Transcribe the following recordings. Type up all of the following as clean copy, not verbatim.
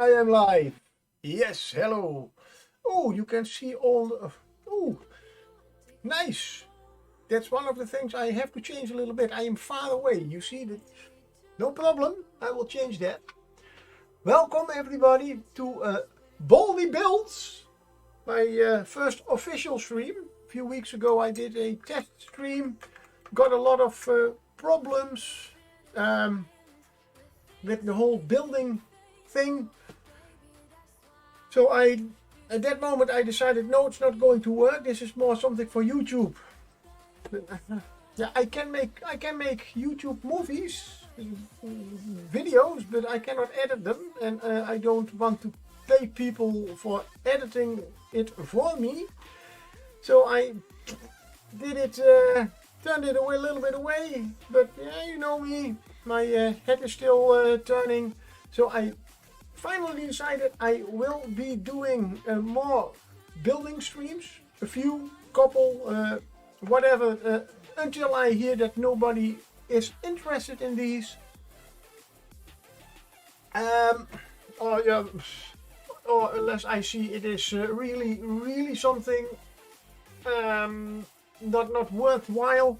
I am live. Yes, hello. Oh, you can see all the... Oh, nice. That's one of the things I have to change a little bit. I am far away. You see that? No problem. I will change that. Welcome everybody to Baldie Builds, my first official stream. A few weeks ago I did a test stream. Got a lot of problems with the whole building thing. So at that moment I decided, no, it's not going to work. This is more something for YouTube. Yeah, I can make YouTube movies, videos, but I cannot edit them, and I don't want to pay people for editing it for me. So I did it, turned it away a little bit away, but yeah, you know me, my head is still turning. So I finally decided I will be doing more building streams, a few, couple, whatever, until I hear that nobody is interested in these. Or unless I see it is really something not worthwhile.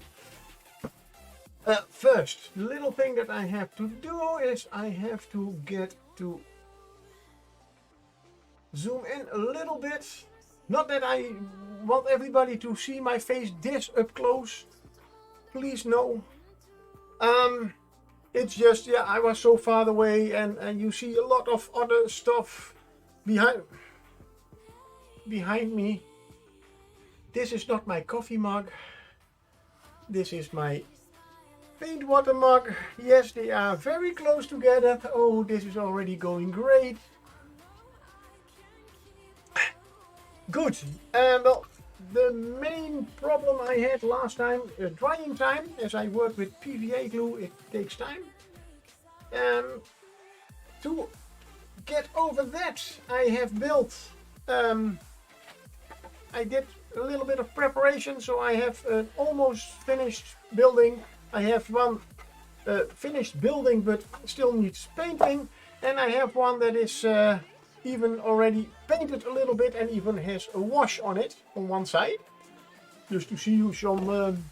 First, the little thing that I have to do is I have to get to zoom in a little bit. Not that I want everybody to see my face this up close. Please no. It's just, yeah, I was so far away, and you see a lot of other stuff behind me. This is not my coffee mug. This is my paint water mug. Yes, they are very close together. Oh, this is already going great. Good. Well, the main problem I had last time, drying time, as I work with PVA glue, it takes time. To get over that, I have built, I did a little bit of preparation, so I have an almost finished building. I have one finished building but still needs painting, and I have one that is even already painted a little bit and even has a wash on it on one side, just to see you some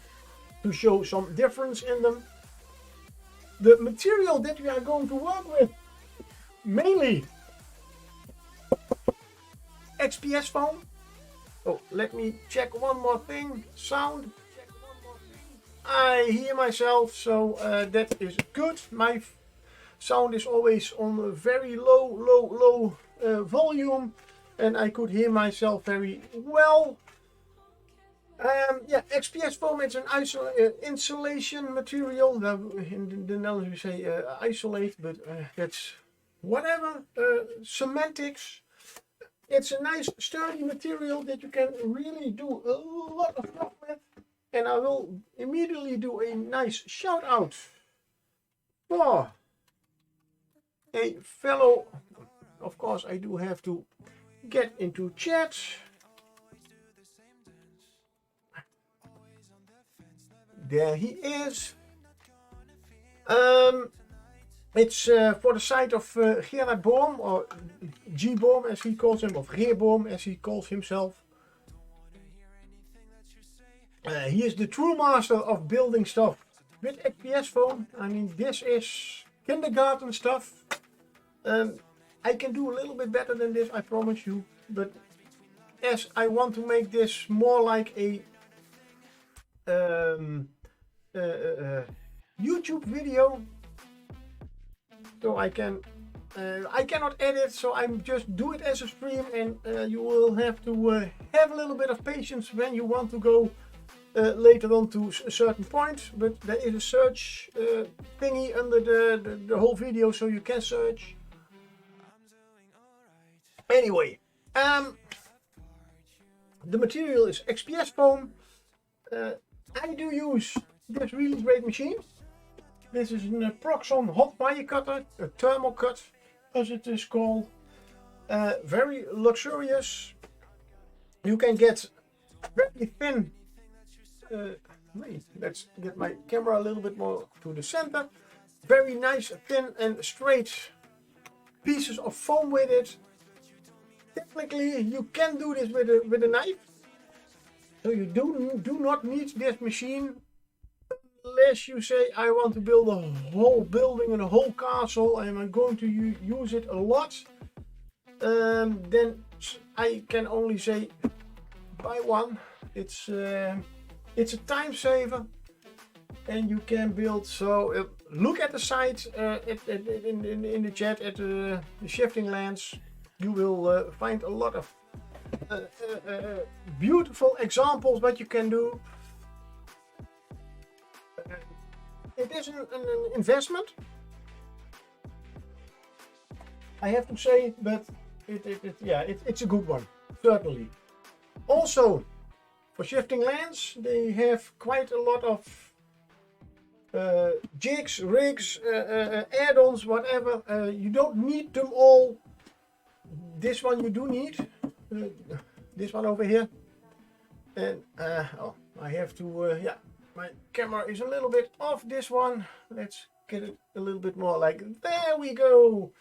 to show some difference in them. The material that we are going to work with, mainly XPS foam. Oh, let me check one more thing. Sound. I hear myself, so that is good. My sound is always on a very low volume, and I could hear myself very well. Yeah, XPS foam, it's an insulation material. In the Netherlands we say isolate, but that's whatever, semantics. It's a nice sturdy material that you can really do a lot of stuff with. And I will immediately do a nice shout out for a fellow. Of course, I do have to get into chat. There he is. It's for the site of Gerard Boom, or G Boom as he calls him, or Geer Boom as he calls himself. He is the true master of building stuff with XPS foam. I mean, this is kindergarten stuff. I can do a little bit better than this, I promise you. But as I want to make this more like a YouTube video, so I cannot edit, so I'm just do it as a stream, and you will have to have a little bit of patience when you want to go later on to a certain point. But there is a search thingy under the whole video, so you can search. Anyway, the material is XPS foam. I do use this really great machine. This is an Proxon hot wire cutter, a thermal cut as it is called. Very luxurious. You can get very thin. Let's get my camera a little bit more to the center. Very nice, thin and straight pieces of foam with it. Technically, you can do this with a knife. So you do not need this machine unless you say I want to build a whole building and a whole castle and I'm going to use it a lot. Then I can only say buy one. It's a time saver, and you can build. So look at the site in the chat at the shifting lands. You will find a lot of beautiful examples what you can do. It is an investment, I have to say, but it's a good one, certainly. Also, for shifting lands, they have quite a lot of jigs, rigs, add-ons, whatever. You don't need them all. This one you do need. This one over here. And I have to, my camera is a little bit off this one. Let's get it a little bit more like, there we go.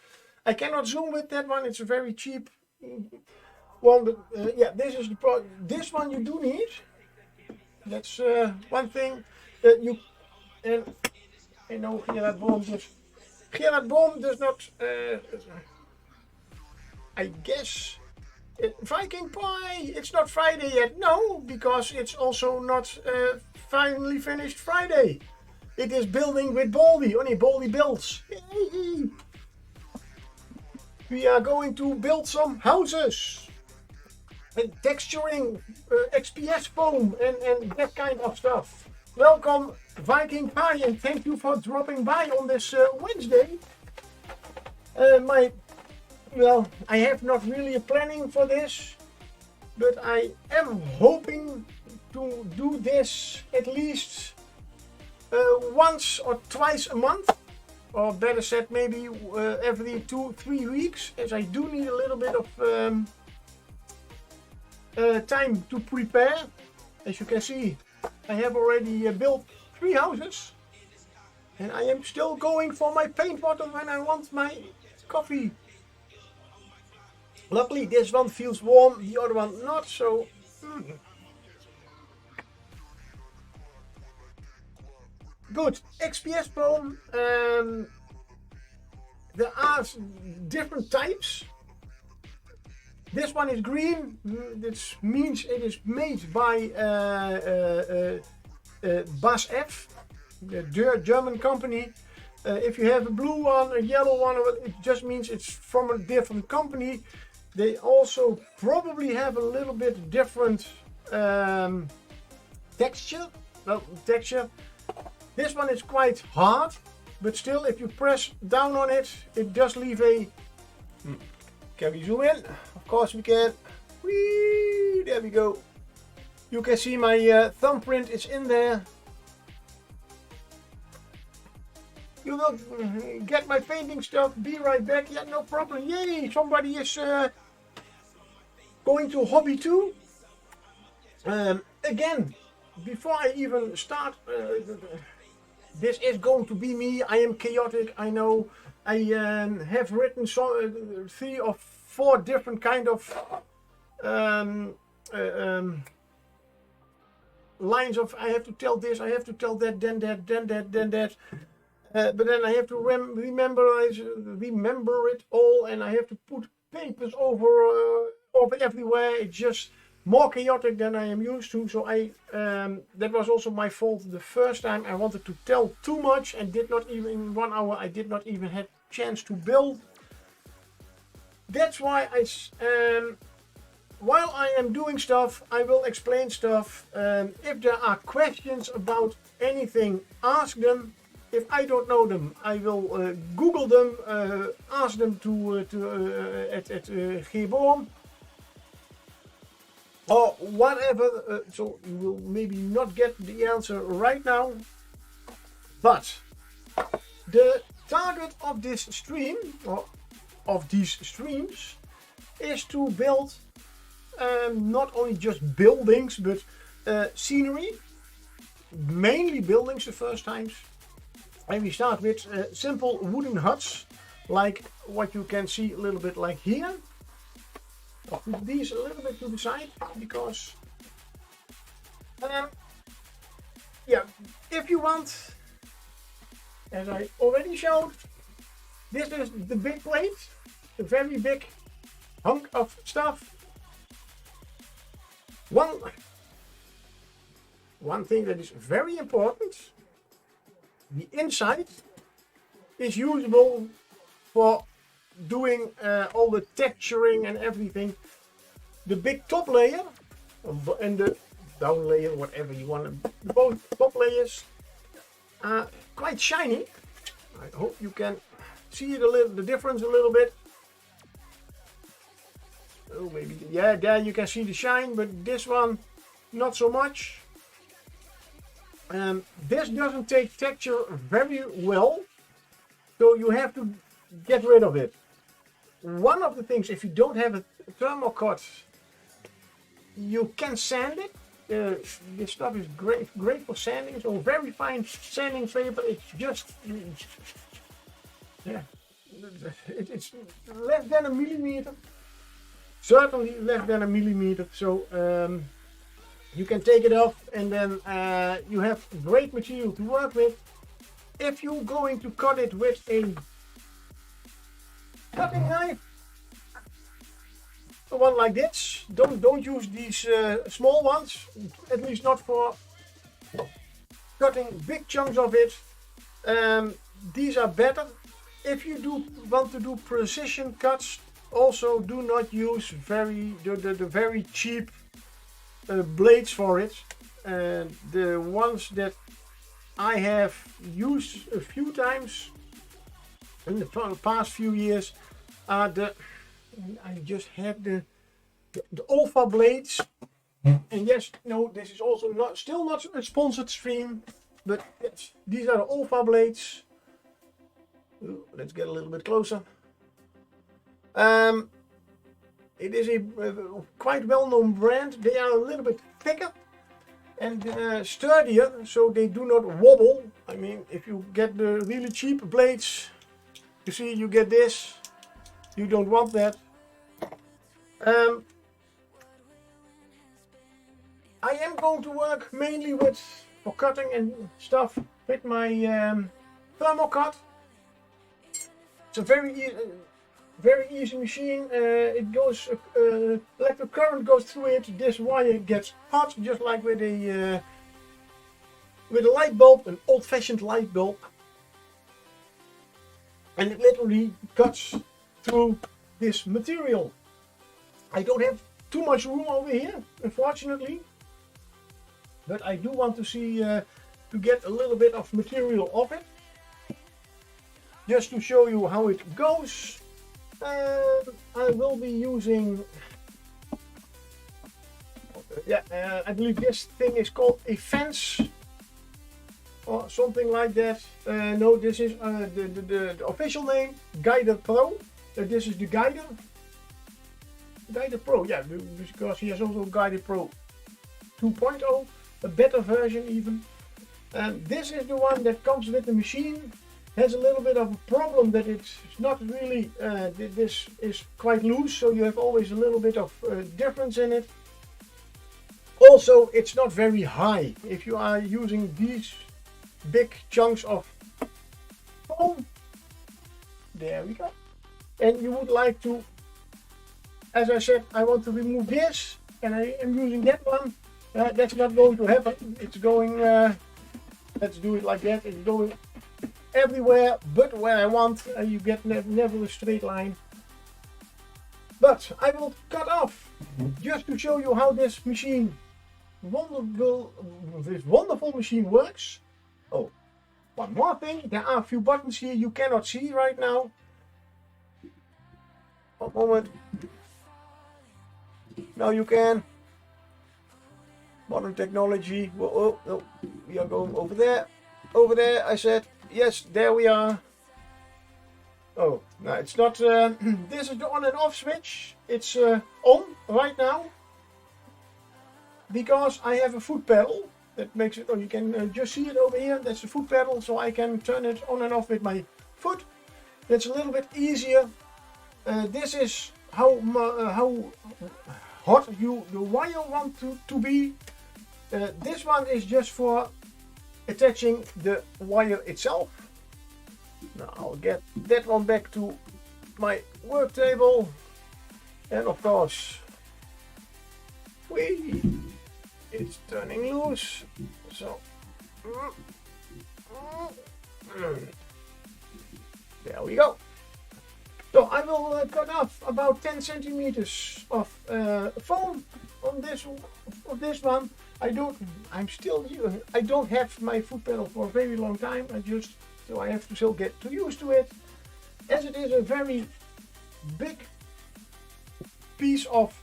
I cannot zoom with that one. It's a very cheap one, but this is the this one you do need. That's one thing that you, and I know Gerard Boom does not, I guess, Viking Pie, it's not Friday yet. No, because it's also not finally finished Friday. It is building with Baldie, only Baldie Builds. Yay! We are going to build some houses and texturing, XPS foam and that kind of stuff. Welcome Viking Pie, and thank you for dropping by on this Wednesday. Well, I have not really a planning for this, but I am hoping to do this at least once or twice a month, or better said, maybe every 2-3 weeks, as I do need a little bit of time to prepare. As you can see, I have already built 3 houses, and I am still going for my paint bottle when I want my coffee. Luckily this one feels warm, the other one not, so good. XPS foam, there are different types. This one is green, this means it is made by Bas F, the German company. If you have a blue one, a yellow one, it just means it's from a different company. They also probably have a little bit different texture. Well, texture. This one is quite hard, but still, if you press down on it, it does leave a. Can we zoom in? Of course we can. Whee! There we go. You can see my thumbprint is in there. You will get my painting stuff. Be right back. Yeah, no problem. Yay! Somebody is going to hobby too. Again, before I even start, this is going to be me. I am chaotic. I know. I have written 3 or 4 different kind of lines of. I have to tell this. I have to tell that. Then that. Then that. Then that. But then I have to remember it all, and I have to put papers over everywhere. It's just more chaotic than I am used to. So that was also my fault the first time. I wanted to tell too much and did not even, in 1 hour, I did not even have chance to build. That's why while I am doing stuff, I will explain stuff. If there are questions about anything, ask them. If I don't know them, I will Google them, ask them at Geboom or whatever. So you will maybe not get the answer right now. But the target of this stream, or of these streams, is to build not only just buildings, but scenery. Mainly buildings the first times. And we start with simple wooden huts, like what you can see a little bit like here. I'll put these a little bit to the side because yeah, if you want, as I already showed, this is the big plate, a very big hunk of stuff. One thing that is very important, the inside is usable for doing all the texturing and everything. The big top layer and the down layer, whatever you want, both top layers are quite shiny. I hope you can see it the difference a little bit. Oh, maybe, yeah, there you can see the shine, but this one not so much. This doesn't take texture very well, so you have to get rid of it. One of the things, if you don't have a thermal cut, you can sand it. This stuff is great for sanding, so very fine sanding paper. It's just, yeah, it's less than a millimeter. Certainly less than a millimeter, so you can take it off and then you have great material to work with. If you're going to cut it with a cutting knife, one like this, don't use these small ones, at least not for cutting big chunks of it. These are better. If you want to do precision cuts, also do not use the very cheap blades for it. The ones that I have used a few times in the past few years are I just have the Alpha blades. And yes, no, this is also still not a sponsored stream, but yes, these are the Alpha blades. Ooh, let's get a little bit closer. It is a quite well-known brand. They are a little bit thicker and sturdier, so they do not wobble. I mean, if you get the really cheap blades, you see, you get this. You don't want that. I am going to work mainly for cutting and stuff with my thermal cut. It's a very easy machine. It goes, electric current goes through it. This wire gets hot, just like with a light bulb, an old-fashioned light bulb, and it literally cuts through this material. I don't have too much room over here, unfortunately, but I do want to see to get a little bit of material off it, just to show you how it goes. I will be using, I believe this thing is called a fence or something like that. No, this is the official name, Guider Pro. This is the Guider Pro, yeah, because he has also Guider Pro 2.0, a better version even. This is the one that comes with the machine. Has a little bit of a problem that it's not really, this is quite loose, so you have always a little bit of difference in it. Also, it's not very high. If you are using these big chunks of foam, there we go, and you would like to, as I said, I want to remove this, and I am using that one. That's not going to happen. It's going, let's do it like that, it's going everywhere but where I want. You get never a straight line. But I will cut off just to show you how this machine, this wonderful machine works. Oh, one more thing. There are a few buttons here you cannot see right now. One moment. Now you can. Modern technology. Whoa, oh, no, we are going over there. Over there, I said. Yes, there we are. Oh, no, it's not. This is the on and off switch. It's on right now because I have a foot pedal that makes it. Oh, you can just see it over here. That's the foot pedal, so I can turn it on and off with my foot. That's a little bit easier. This is how hot the wire want to be. This one is just for attaching the wire itself. Now I'll get that one back to my work table, and of course, it's turning loose. So there we go. So I will cut off about 10 centimeters of foam on this one. I don't have my foot pedal for a very long time. So I have to still get used to it. As it is a very big piece of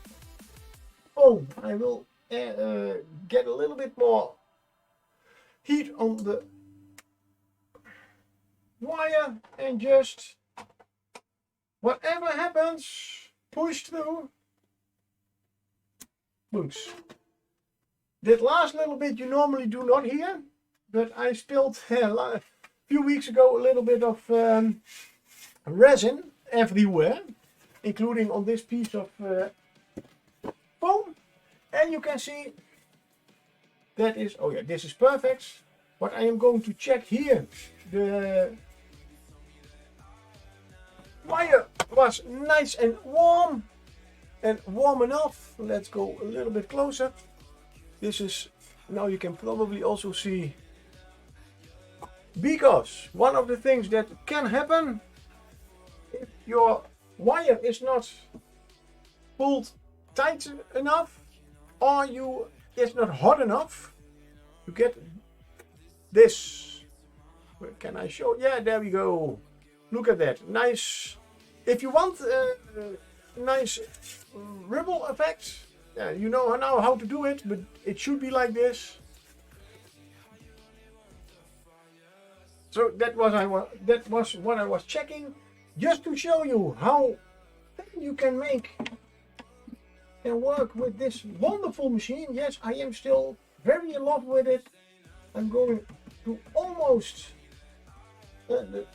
foam, I will get a little bit more heat on the wire and just whatever happens, push through. Boots. That last little bit you normally do not hear, but I spilled a few weeks ago a little bit of resin everywhere, including on this piece of foam, and you can see that is, oh yeah, this is perfect. What I am going to check here, the wire was nice and warm enough. Let's go a little bit closer. This is, now you can probably also see, because one of the things that can happen if your wire is not pulled tight enough or it's not hot enough, you get this. Where can I show? Yeah, there we go. Look at that. Nice. If you want a nice ripple effect, yeah, you know now how to do it, but it should be like this. So that was what I was checking, just to show you how you can make and work with this wonderful machine. Yes, I am still very in love with it. I'm going to almost the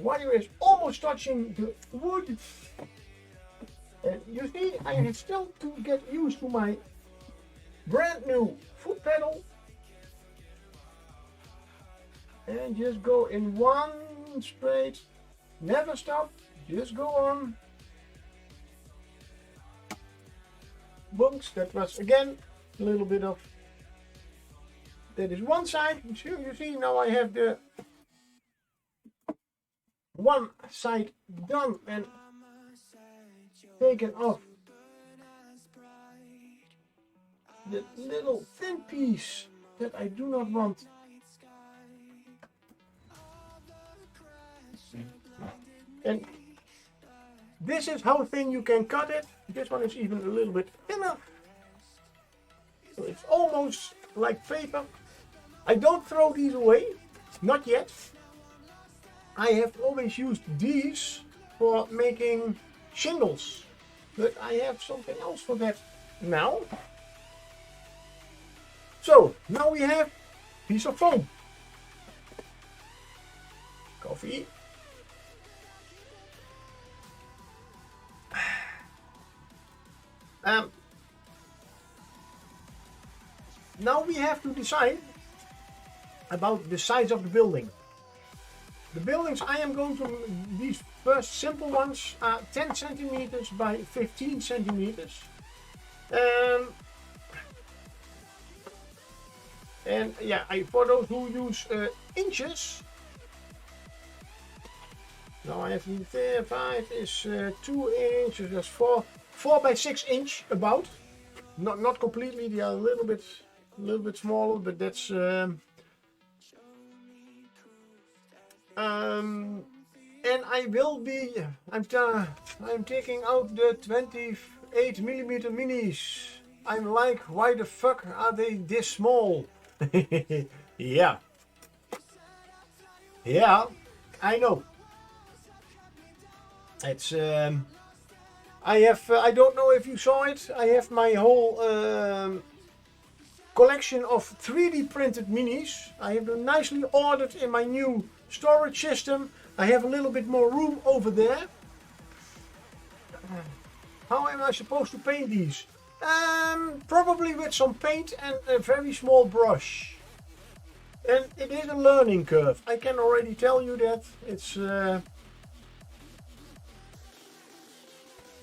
wire is almost touching the wood. And you see, I have still to get used to my brand new foot pedal. And just go in one straight, never stop, just go on. Bunks, that was again a little bit of, that is one side. You see, now I have the one side done and taken off the little thin piece that I do not want. And this is how thin you can cut it. This one is even a little bit thinner. So it's almost like paper. I don't throw these away, not yet. I have always used these for making shingles, but I have something else for that now. So now we have a piece of foam. Coffee. Now we have to decide about the size of the building. The buildings I am going to, these first simple ones are 10 centimeters by 15 centimeters. And yeah, for those who use inches, now I have 5 is 2 inches, that's 4 by 6 inch about. Not completely, they are a little bit smaller, but that's and I will be, I'm taking out the 28 millimeter minis. I'm like, why the fuck are they this small? Yeah, I know. It's I don't know if you saw it. I have my whole collection of 3D printed minis. I have them nicely ordered in my new storage system. I have a little bit more room over there. How am I supposed to paint these? Probably with some paint and a very small brush. And it is a learning curve. I can already tell you that. It's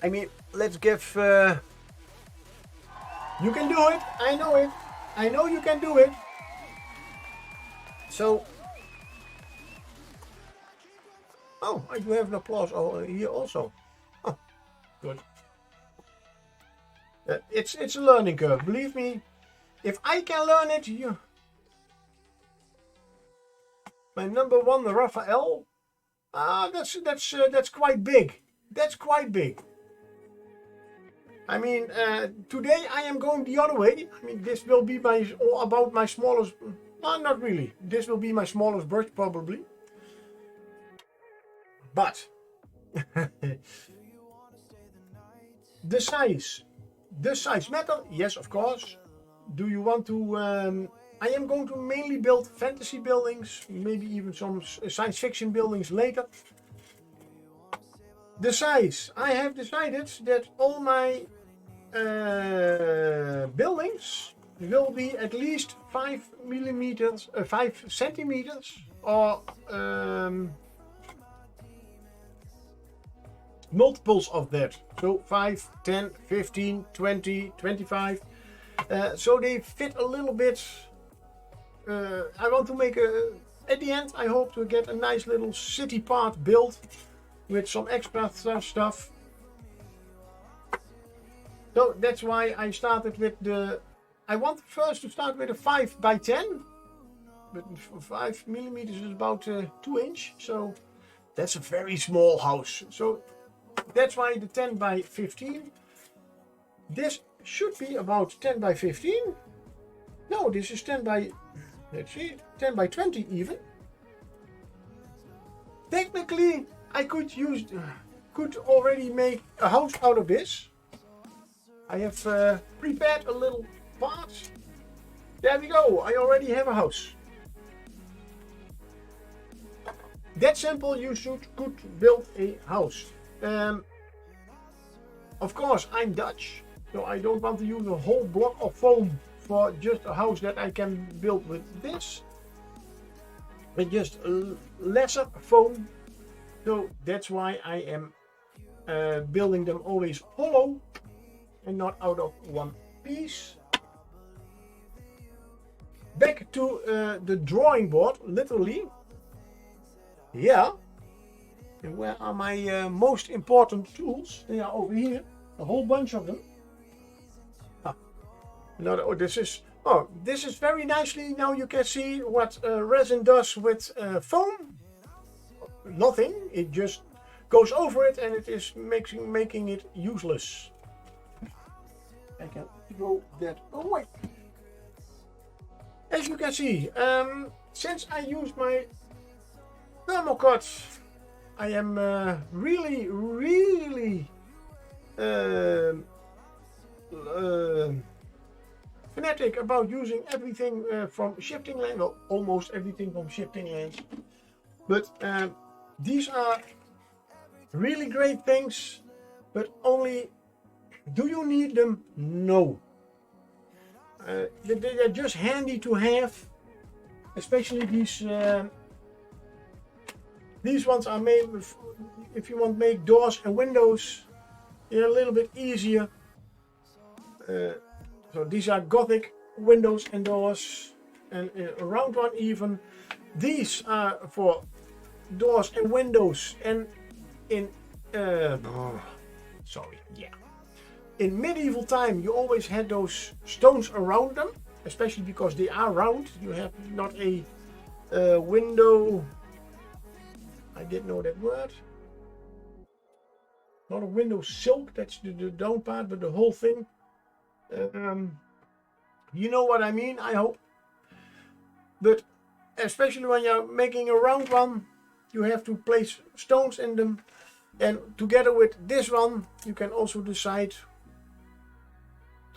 I mean, let's give you can do it. I know it. I know you can do it. So oh, I do have an applause here also. Oh, good. It's a learning curve. Believe me, if I can learn it, you. My number one, the Raphael. That's quite big. That's quite big. I mean, today I am going the other way. I mean, this will be about my smallest. Not really. This will be my smallest brush probably. But the size matter? Yes, of course. Do you want to? I am going to mainly build fantasy buildings, maybe even some science fiction buildings later. The size. I have decided that all my buildings will be at least 5 centimeters, or multiples of that. So 5, 10, 15, 20, 25. So they fit a little bit. I want to make at the end, I hope to get a nice little city part built with some extra stuff. So that's why I started with I want first to start with a 5 by 10. But 5 millimeters is about 2 inch. So that's a very small house. So that's why the 10 by 15. This should be about 10 by 15. No, this is 10 by, let's see, 10 by 20 even. Technically, I could already make a house out of this. I have prepared a little part. There we go, I already have a house. That simple, you could build a house. Of course, I'm Dutch, so I don't want to use a whole block of foam for just a house that I can build with this. But just lesser foam. So that's why I am building them always hollow and not out of one piece. Back to the drawing board, literally. Yeah. And where are my most important tools? They are over here. A whole bunch of them. This is very nicely. Now you can see what resin does with foam. Nothing. It just goes over it and it is making it useless. I can throw that away. As you can see, since I use my thermocut, I am really fanatic about using everything from shifting land, well, almost everything from shifting lands. But these are really great things, but only, do you need them? No. They're just handy to have, especially these ones are made with, if you want to make doors and windows, they're a little bit easier. So these are Gothic windows and doors, and a round one even. These are for doors and windows, and in in medieval time you always had those stones around them, especially because they are round. You have not a window, I didn't know that word, not a window silk, that's the down part, but the whole thing. You know what I mean, I hope. But especially when you're making a round one, you have to place stones in them, and together with this one you can also decide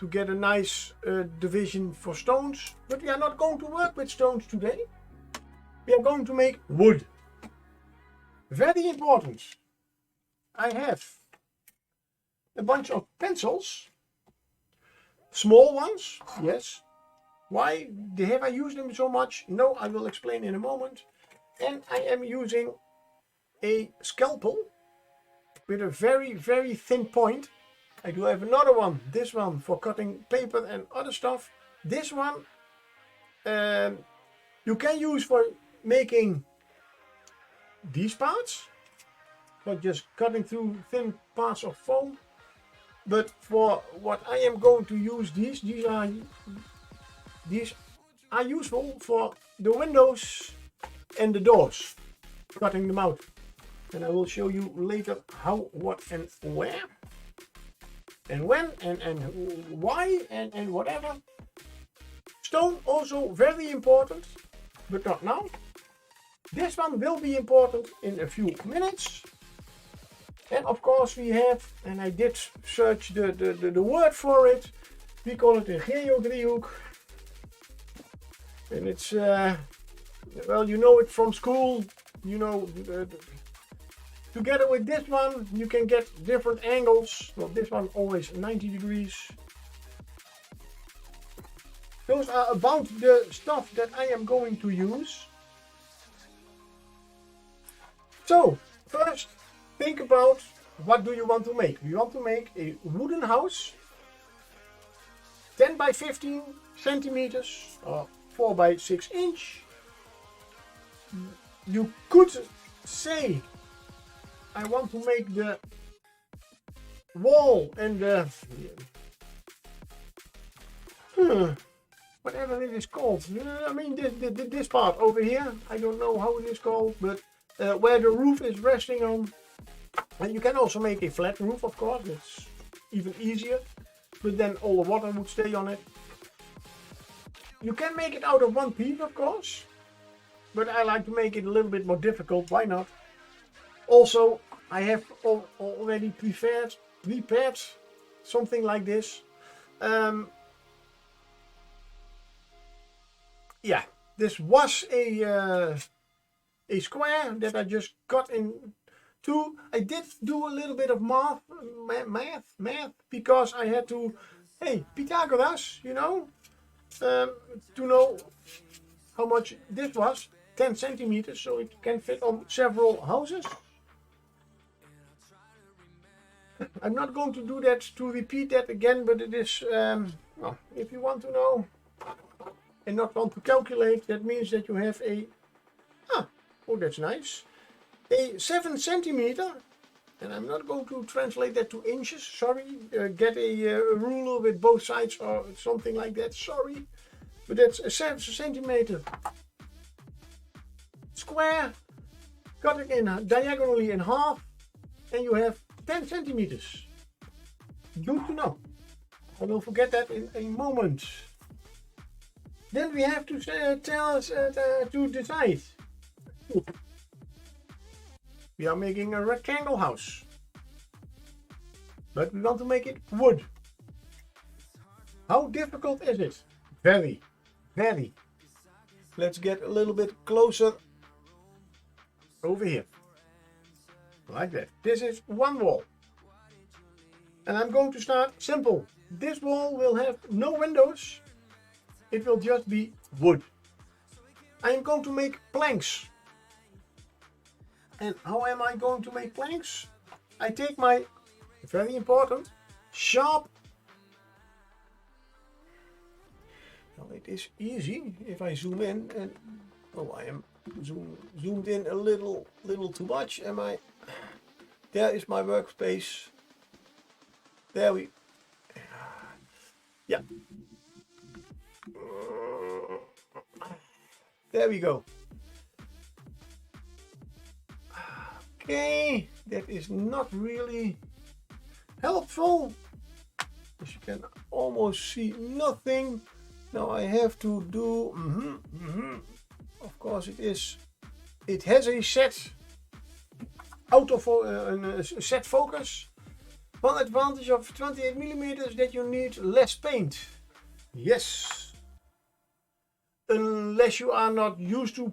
to get a nice division for stones. But we are not going to work with stones today. We are going to make wood. Very important. I have a bunch of pencils. Small ones, yes. Why have I used them so much? No, I will explain in a moment. And I am using a scalpel with a very, very thin point. I do have another one, this one for cutting paper and other stuff. This one you can use for making these parts, for just cutting through thin parts of foam. But for what I am going to use, these are useful for the windows and the doors, cutting them out. And I will show you later how, what and where and when and why and whatever. Stone also very important, but not now. This one will be important in a few minutes. And of course we have, and I did search the word for it, we call it a geodriehoek. And it's, well, you know it from school, you know, together with this one you can get different angles. Well, this one always 90 degrees. Those are about the stuff that I am going to use. So, first, think about what do you want to make. You want to make a wooden house, 10 by 15 centimeters or 4 by 6 inch. You could say I want to make the wall and the whatever it is called. I mean this part over here, I don't know how it is called, but where the roof is resting on. And you can also make a flat roof, of course, it's even easier, but then all the water would stay on it. You can make it out of one piece, of course, but I like to make it a little bit more difficult. Why not? Also, I have already prepared something like this. Yeah, this was a square that I just cut in two. I did do a little bit of math because I had to, hey, Pythagoras, you know, to know how much this was, 10 centimeters, so it can fit on several houses. I'm not going to do that to repeat that again, but it is, well, if you want to know and not want to calculate, that means that you have a, oh, that's nice, a 7 centimeter, and I'm not going to translate that to inches, sorry, get a ruler with both sides or something like that, sorry, but that's a 7 centimeter square, cut it in diagonally in half, and you have 10 centimeters. Good to know. I will forget that in a moment. Then we have to tell us to decide. We are making a rectangle house, but we want to make it wood. How difficult is it? Very, very. Let's get a little bit closer over here. Like that. This is one wall. And I'm going to start simple. This wall will have no windows. It will just be wood. I am going to make planks. And how am I going to make planks? I take my, very important, sharp. Well, it is easy if I zoom in and, oh, I am zoomed in a little too much. Am I? There is my workspace. There we, yeah. There we go. Okay, that is not really helpful. As you can almost see nothing. Now I have to do, of course it has a set set focus. One advantage of 28mm is that you need less paint. Yes. Unless you are not used to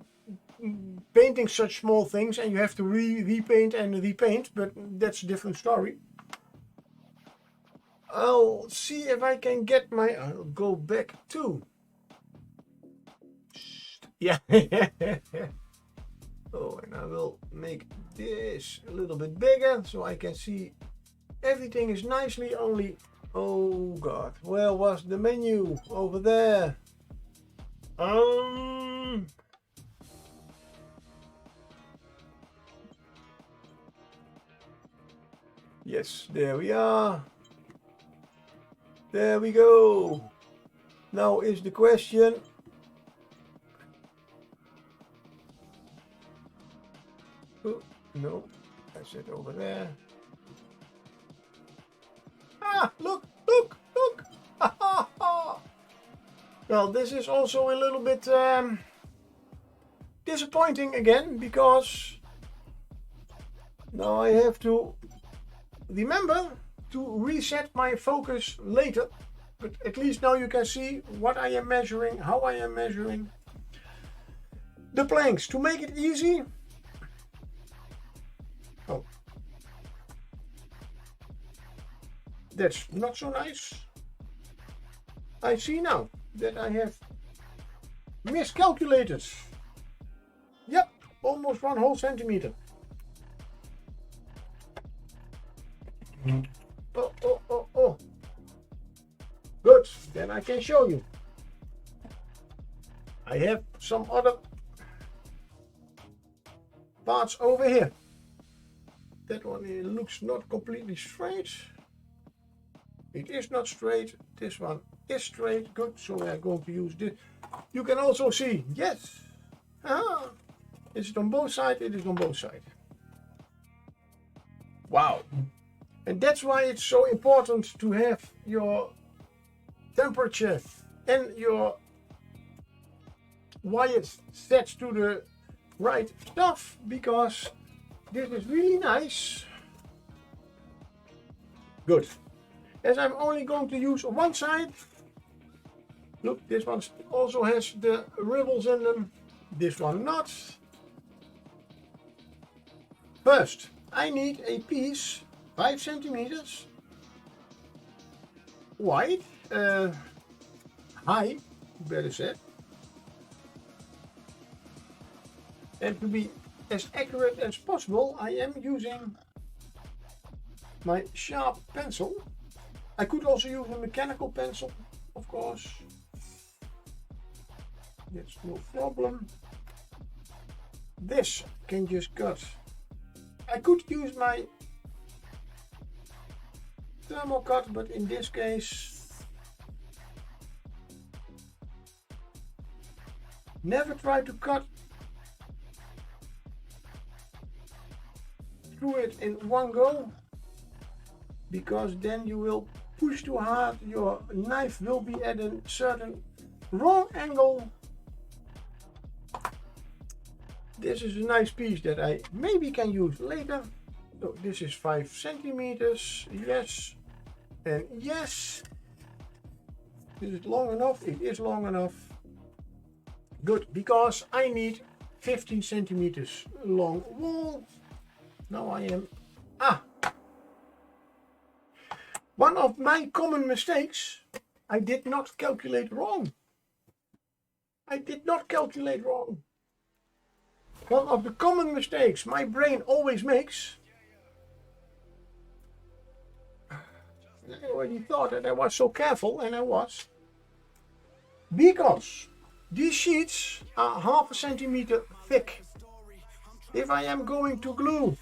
painting such small things and you have to repaint and repaint, but that's a different story. I'll see if I can get my... I'll go back to... Yeah. Oh, and I will make this a little bit bigger so I can see everything is nicely only... Oh god, where was the menu? Over there. Yes, there we are. There we go. Now is the question. Oh, no, that's it over there. Ah, look, look, look. Well, this is also a little bit disappointing again, because now I have to remember to reset my focus later. But at least now you can see what I am measuring, how I am measuring the planks. To make it easy, oh, that's not so nice. I see now that I have miscalculated. Yep, almost 1 whole centimeter. Oh. Good, then I can show you. I have some other parts over here. That one looks not completely straight. It is not straight. This one is straight. Good, so we are going to use this. You can also see, yes. Ah, is it on both sides? It is on both sides. Wow. And that's why it's so important to have your temperature and your wires set to the right stuff, because this is really nice. Good. As I'm only going to use one side, look, this one also has the ribbons in them, this one not. First, I need a piece 5 centimeters wide, high, better said. And to be as accurate as possible, I am using my sharp pencil. I could also use a mechanical pencil, of course. That's no problem. This can just cut. I could use my thermal cut, but in this case, never try to cut through it in one go, because then you will push too hard. Your knife will be at a certain wrong angle. This is a nice piece that I maybe can use later. So this is 5 centimeters, yes, and yes. Is it long enough? It is long enough. Good, because I need 15 centimeters long wall. Now I am, one of my common mistakes, I did not calculate wrong. One of the common mistakes my brain always makes. I already thought that I was so careful, and I was. Because these sheets are 1/2 centimeter thick. If I am going to glue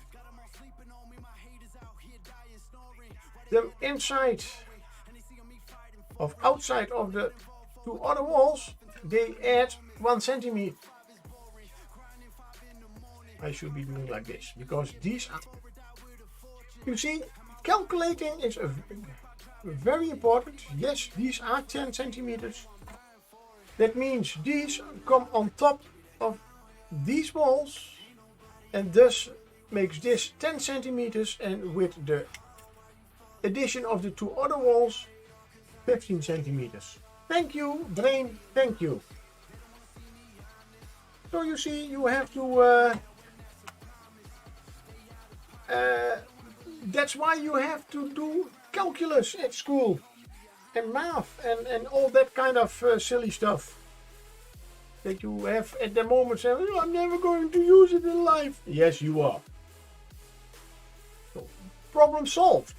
them inside of outside of the 2 other walls, they add 1 centimeter. I should be doing like this, because these are, you see, calculating is very important. Yes, these are 10 centimeters. That means these come on top of these walls, and thus makes this 10 centimeters, and with the addition of the two other walls, 15 centimeters. Thank you, brain, thank you. So you see, you have to, that's why you have to do calculus at school, and math, and all that kind of silly stuff. That you have at the moment say, oh, I'm never going to use it in life. Yes, you are. So, problem solved.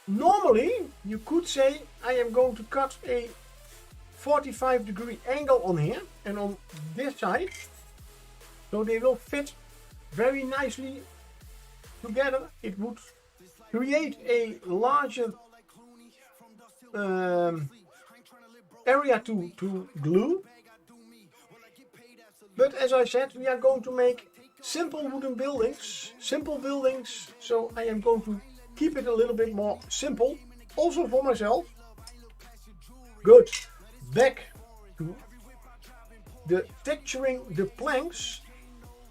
Normally, you could say, I am going to cut a 45-degree angle on here and on this side, so they will fit very nicely together. It would create a larger area to glue. But as I said, we are going to make simple wooden buildings, so I am going to keep it a little bit more simple, also for myself. Good. Back to the texturing the planks,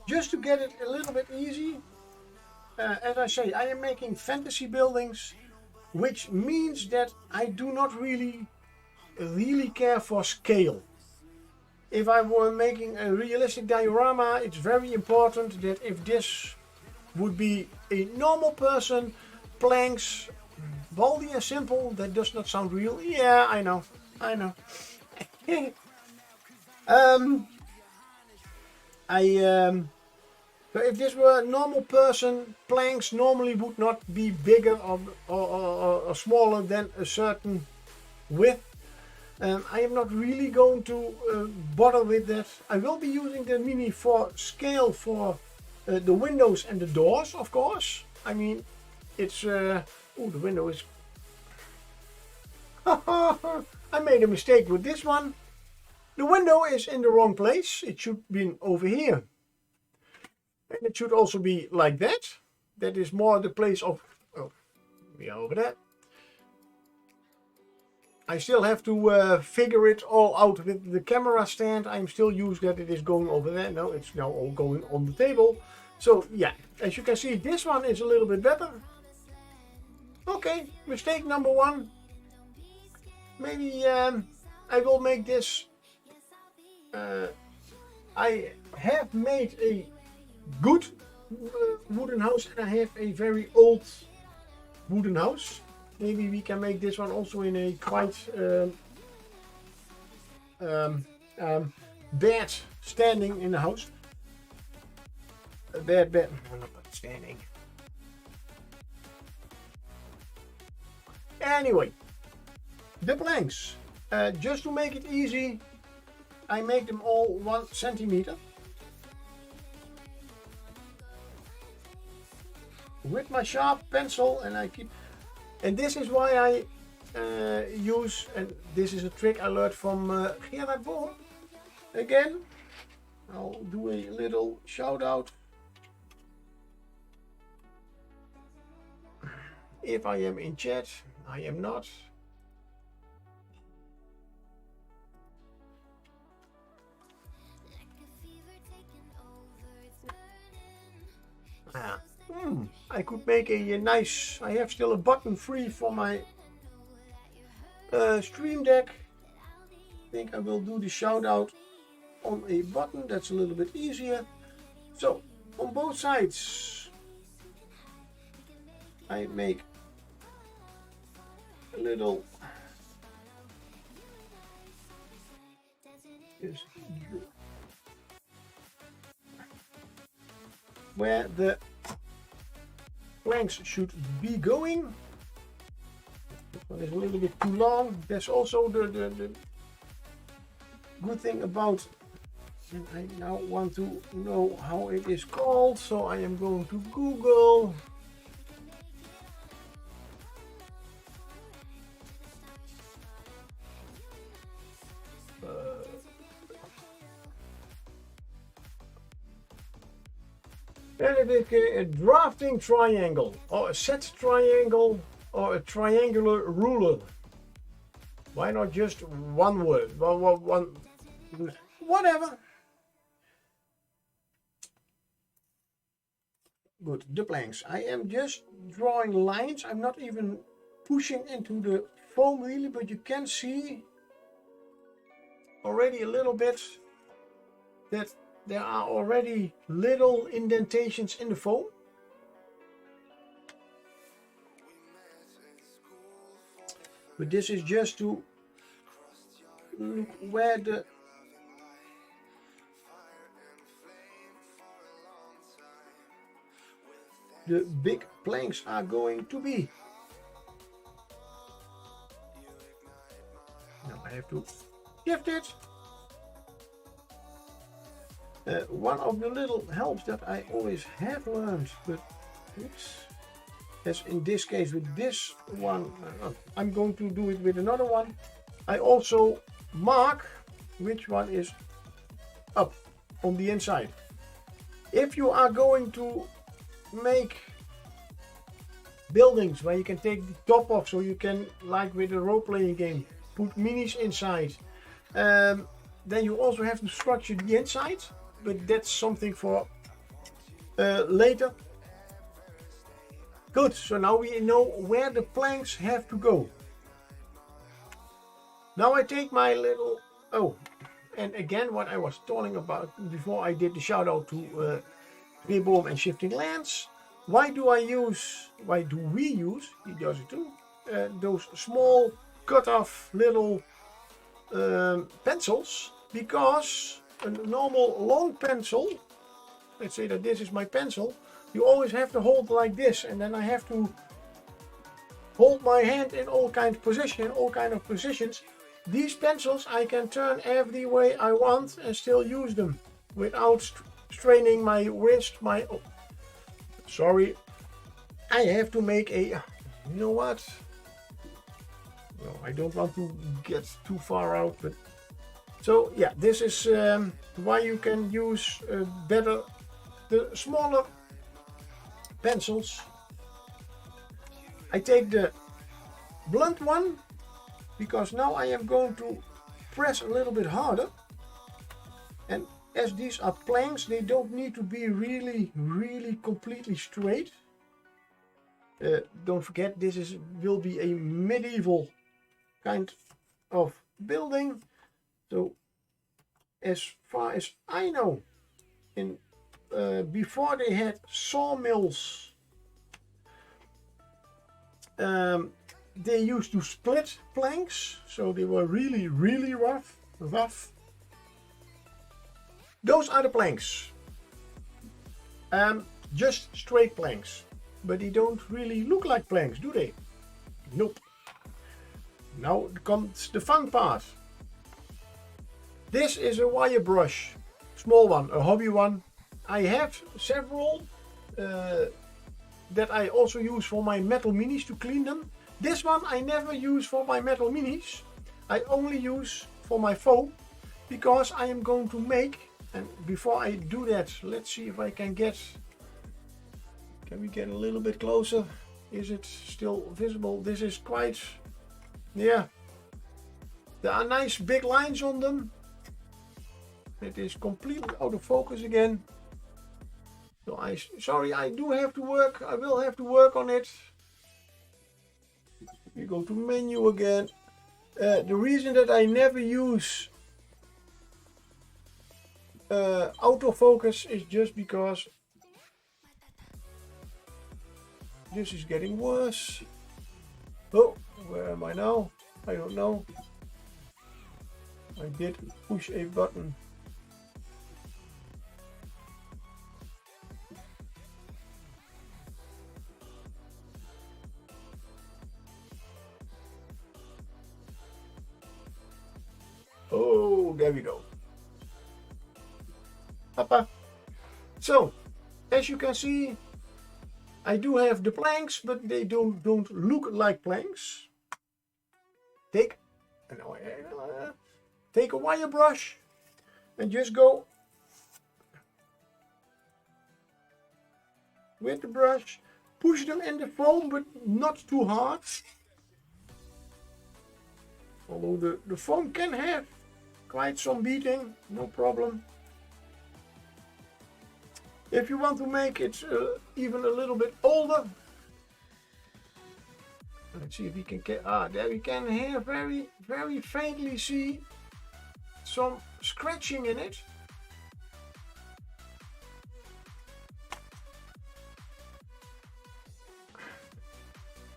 just to get it a little bit easy. As I say, I am making fantasy buildings, which means that I do not really care for scale. If I were making a realistic diorama, it's very important that if this would be a normal person, planks, Baldie and simple, that does not sound real. Yeah, I know. So if this were a normal person, planks normally would not be bigger or smaller than a certain width. I am not really going to bother with that. I will be using the Mini for scale for the windows and the doors, of course. I mean, it's... oh, the window is... I made a mistake with this one. The window is in the wrong place. It should be over here. And it should also be like that. That is more the place of... Oh, we are over there. I still have to figure it all out with the camera stand. I'm still used that it is going over there. No, it's now all going on the table. So yeah, as you can see, this one is a little bit better. Okay, mistake number one. Maybe I will make this. I have made a good wooden house and I have a very old wooden house. Maybe we can make this one also in a quite bad standing in the house. A bad, no, not standing. Anyway, the planks. Just to make it easy, I make them all 1 centimeter. With my sharp pencil, and I keep... And this is why I use, and this is a trick I learned from Gerard Boom. Again, I'll do a little shout out. If I am in chat, I am not. I could make a nice, I have still a button free for my stream deck. I think I will do the shout out on a button, that's a little bit easier. So on both sides I make a little where the planks should be going. This one is a little bit too long. That's also the good thing about, and I now want to know how it is called, so I am going to Google. And it is a drafting triangle, or a set triangle, or a triangular ruler. Why not just one word? One, whatever. good. The planks. I am just drawing lines. I'm not even pushing into the foam really, but you can see already a little bit that there are already little indentations in the foam. But this is just to look where the big planks are going to be. Now I have to shift it. One of the little helps that I always have learned, but oops, as in this case with this one, I'm going to do it with another one. I also mark which one is up on the inside. If you are going to make buildings where you can take the top off, so you can, like with a role-playing game, put minis inside, then you also have to structure the inside, but that's something for later. Good, so now we know where the planks have to go. Now I take my little, and again what I was talking about before I did the shout out to Reboom and Shifting Lands. Why do we use, he does it too, those small cut off little pencils? Because a normal long pencil, let's say that this is my pencil, you always have to hold like this, and then I have to hold my hand in all kind of positions. These pencils I can turn every way I want and still use them without straining my wrist. Sorry, I have to make a, you know what? No, I don't want to get too far out, but so yeah, this is why you can use better the smaller pencils. I take the blunt one because now I am going to press a little bit harder, and as these are planks, they don't need to be really completely straight. Don't forget, this will be a medieval kind of building. So as far as I know, before they had sawmills, they used to split planks, so they were really rough. Those are the planks. Just straight planks, but they don't really look like planks, do they? Nope. Now comes the fun part. This is a wire brush, small one, a hobby one. I have several that I also use for my metal minis to clean them. This one I never use for my metal minis. I only use for my foam, because I am going to make, and before I do that, let's see if I can we get a little bit closer? Is it still visible? This is quite, yeah, there are nice big lines on them. It is completely out of focus again. So sorry, I do have to work. I will have to work on it. We go to menu again. The reason that I never use autofocus is just because this is getting worse. Oh, where am I now? I don't know. I did push a button. Oh, there we go. Papa. So, as you can see, I do have the planks, but they don't look like planks. Take a wire brush and just go with the brush, push them in the foam, but not too hard. Although the foam can have quite some beating, no problem. If you want to make it even a little bit older, let's see if we can get, there we can here very faintly see some scratching in it.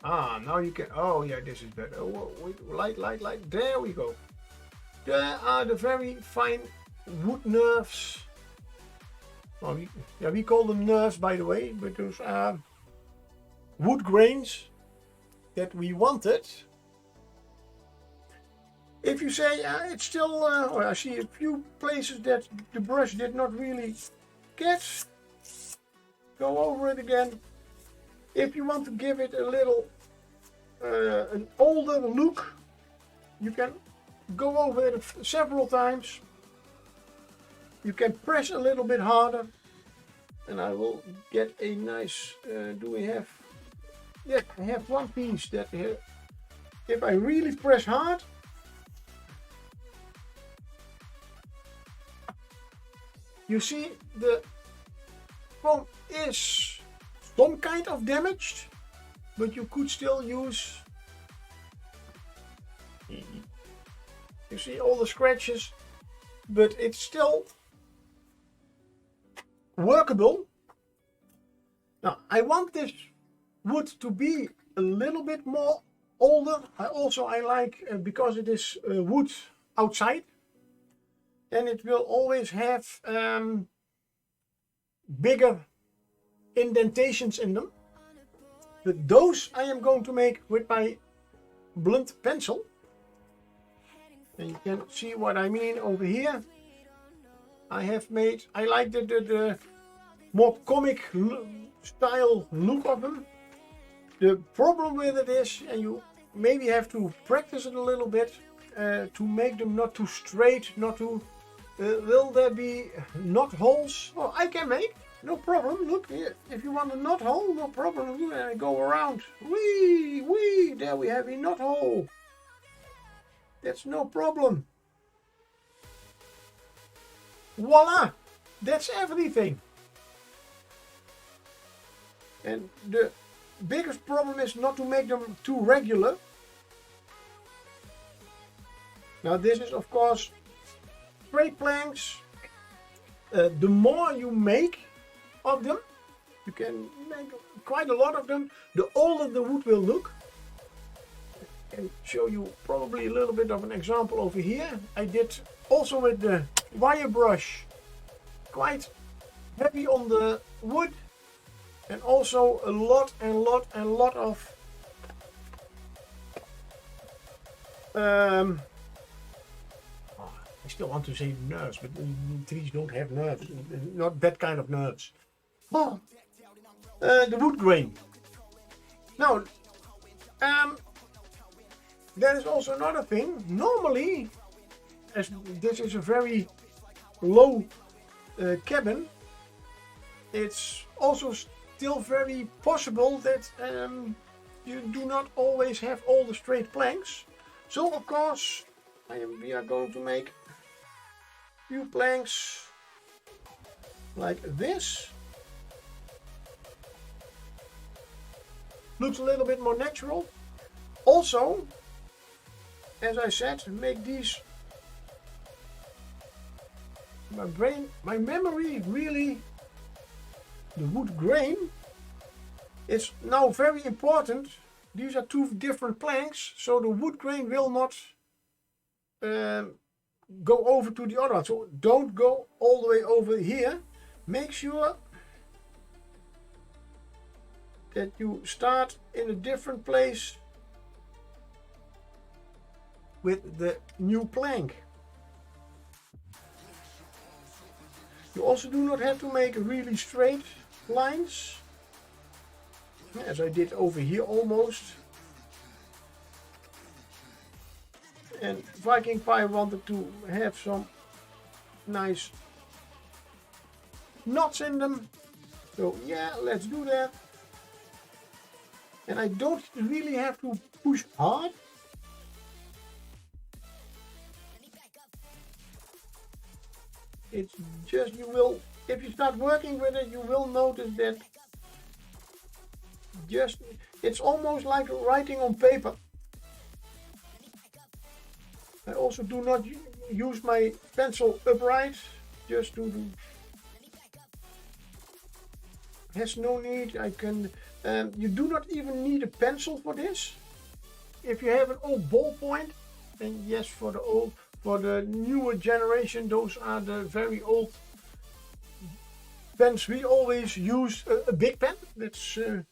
Now you can, oh yeah, this is better. Oh, wait, light, there we go. There are the very fine wood nerves. Well, we call them nerves, by the way, but those are wood grains that we wanted. If you say it's still, I see a few places that the brush did not really get, go over it again. If you want to give it a little, an older look, you can go over it several times. You can press a little bit harder, and I will get a nice, do we have, yeah, I have one piece that if I really press hard, you see the foam is some kind of damaged, but you could still use, you see all the scratches, but it's still workable. Now I want this wood to be a little bit more older. I like, because it is wood outside, and it will always have bigger indentations in them. But those I am going to make with my blunt pencil. And you can see what I mean over here. I have made, I like the more comic style look of them. The problem with it is, and you maybe have to practice it a little bit, to make them not too straight, not too, will there be knot holes? Oh, I can make, no problem. Look here, if you want a knot hole, no problem. I go around, wee, there we have a knot hole. That's no problem. Voila, that's everything. And the biggest problem is not to make them too regular. Now this is of course straight planks. The more you make of them, you can make quite a lot of them, the older the wood will look. I can show you probably a little bit of an example over here. I did also with the wire brush, quite heavy on the wood, and also a lot of I still want to say nerves, but trees don't have nerves, not that kind of nerves. The wood grain. Now, there is also another thing. Normally, as this is a very low cabin, it's also still very possible that you do not always have all the straight planks. So of course we are going to make a few planks like this. Looks a little bit more natural. Also, as I said, make these, my memory really, the wood grain is now very important. These are two different planks, so the wood grain will not go over to the other one. So don't go all the way over here. Make sure that you start in a different place with the new plank. You also do not have to make really straight lines, as I did over here almost. And Viking Pie wanted to have some nice knots in them, so yeah, let's do that. And I don't really have to push hard. It's just, you will, if you start working with it, you will notice that just, it's almost like writing on paper. I also do not use my pencil upright, just to do, has no need. I can, you do not even need a pencil for this. If you have an old ballpoint, then yes, for the newer generation, those are the very old pens. We always use a big pen. That's with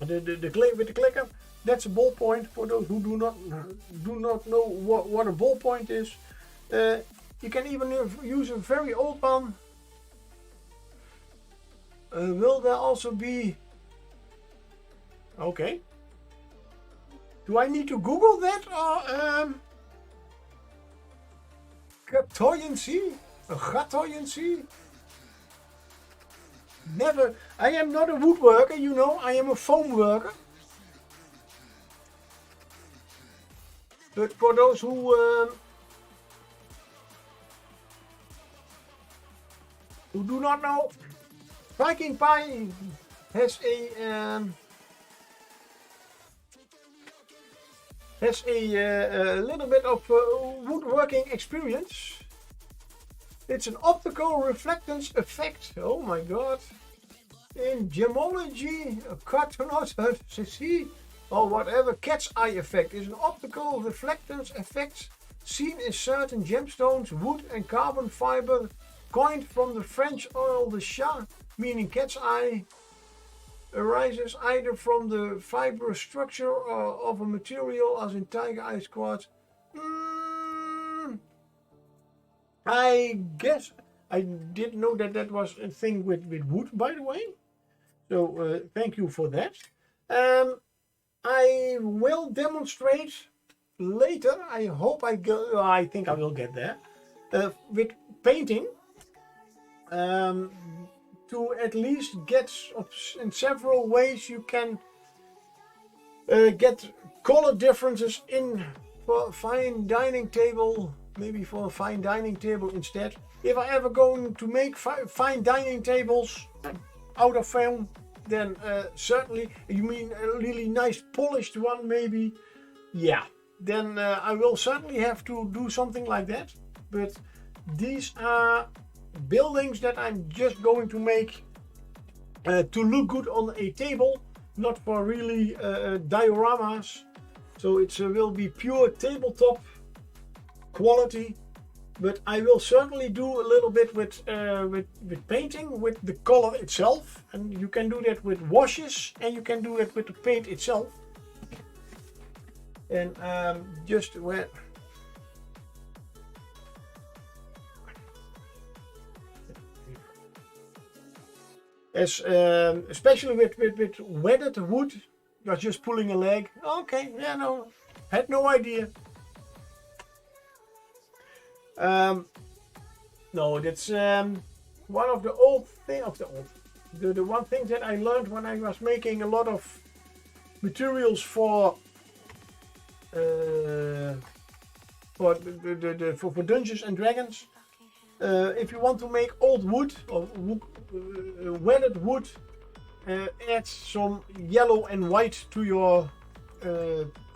the clicker. That's a ballpoint. For those who do not know what a ballpoint is, you can even use a very old one. Will there also be? Okay. Do I need to Google that, or cartoyancy? A cartoyancy? Never. I am not a woodworker, you know. I am a foam worker. But for those who do not know, Viking Pie has a little bit of woodworking experience. It's an optical reflectance effect. Oh my god. In gemology, a cartoonautosis, or whatever, cat's eye effect is an optical reflectance effect seen in certain gemstones, wood and carbon fiber, coined from the French oil de chat, meaning cat's eye, arises either from the fibrous structure of a material as in tiger eye quartz. I guess I didn't know that was a thing with wood, by the way. So thank you for that. I will demonstrate later. I hope I think I will get there with painting. To at least get in several ways you can get color differences in for a fine dining table, maybe for a fine dining table instead. If I ever going to make fine dining tables out of foam, then certainly, you mean a really nice polished one maybe, yeah, then I will certainly have to do something like that. But these are buildings that I'm just going to make to look good on a table, not for really dioramas. So it will be pure tabletop quality, but I will certainly do a little bit with painting with the color itself, and you can do that with washes, and you can do it with the paint itself. And just where. As especially with weathered wood, you're just pulling a leg. Okay, yeah, no, had no idea. No, that's one of the the one thing that I learned when I was making a lot of materials for Dungeons and Dragons. If you want to make old wood or weathered wood, add some yellow and white to your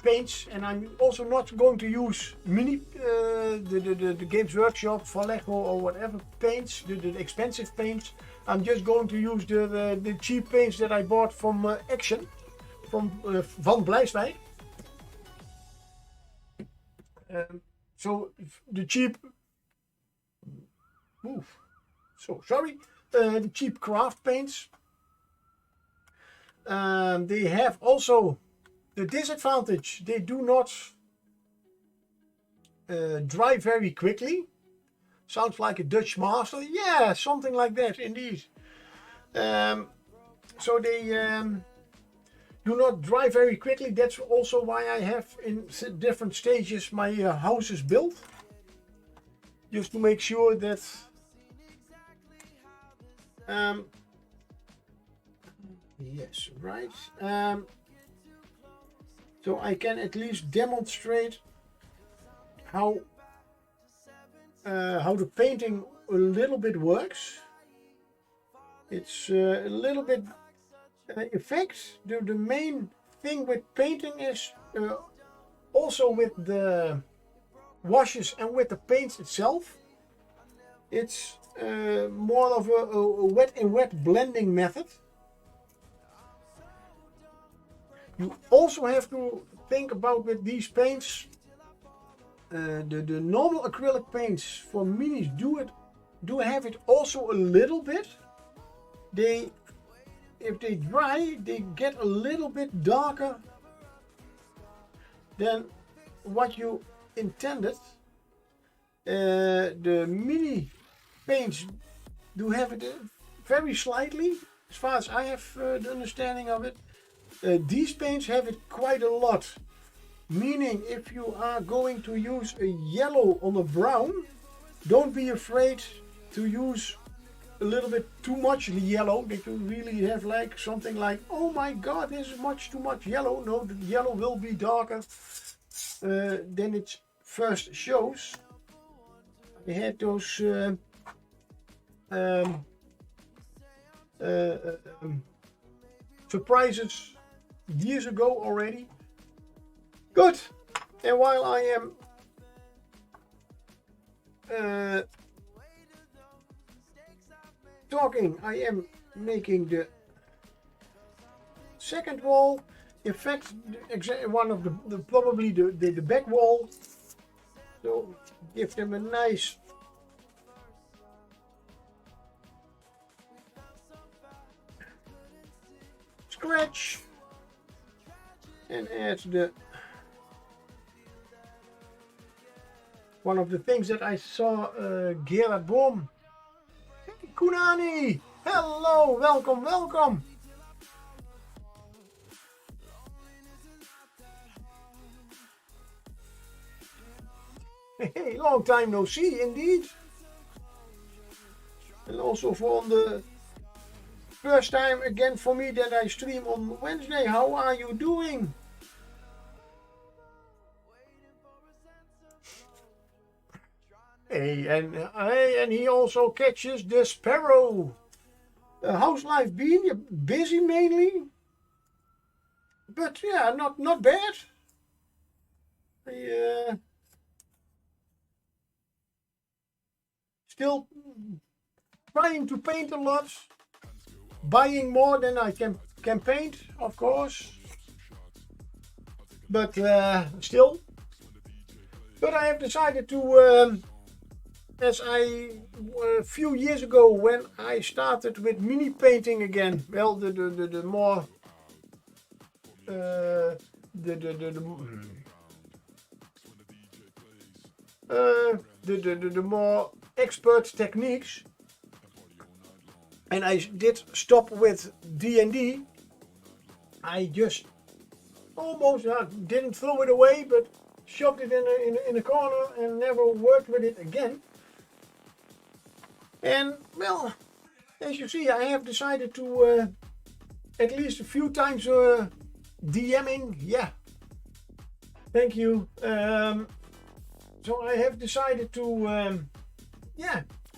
paints. And I'm also not going to use the Games Workshop, Vallejo or whatever paints, the expensive paints. I'm just going to use the cheap paints that I bought from Action, from Van Blijswijk. So the cheap. So sorry, the cheap craft paints. They have also the disadvantage, they do not dry very quickly. Sounds like a Dutch master. Yeah, something like that indeed. So they do not dry very quickly. That's also why I have in different stages my houses built, just to make sure that yes, right. So I can at least demonstrate how how the painting a little bit works. It's a little bit effects. The main thing with painting is also with the washes and with the paints itself. It's more of a wet and wet blending method. You also have to think about with these paints, the normal acrylic paints for minis do have it also a little bit. If they dry, they get a little bit darker than what you intended. The mini paints do have it very slightly, as far as I have the understanding of it. These paints have it quite a lot, meaning if you are going to use a yellow on a brown, don't be afraid to use a little bit too much yellow, that you really have like something like, oh my god, this is much too much yellow. No, the yellow will be darker than it first shows. I had those surprises years ago already. Good. And while I am talking, I am making the second wall. In fact, one of the probably the back wall. So give them a nice scratch and add the one of the things that I saw Gerard Boom. Hey, Kunani! Hello, welcome, welcome! Hey, long time no see, indeed. And also for the first time again for me that I stream on Wednesday. How are you doing? Hey, and he also catches the sparrow. How's life been? You're busy mainly, but yeah, not bad. Still trying to paint a lot, buying more than I can paint, of course, but still. But I have decided to, as a few years ago when I started with mini painting again, well, the more the more expert techniques, and I did stop with D&D. I just almost didn't throw it away, but shoved it in a corner and never worked with it again. And well, as you see, I have decided to at least a few times DMing. Yeah, thank you. So I have decided to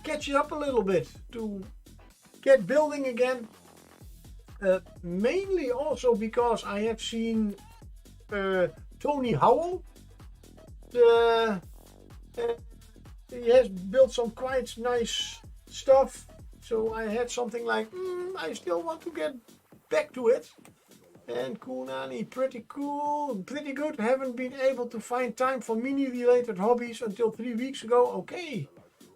catch it up a little bit, to get building again. Mainly also because I have seen Tony Howell. He has built some quite nice stuff, so I had something like, I still want to get back to it. And Kunani, pretty cool, pretty good. Haven't been able to find time for mini related hobbies until 3 weeks ago. Okay,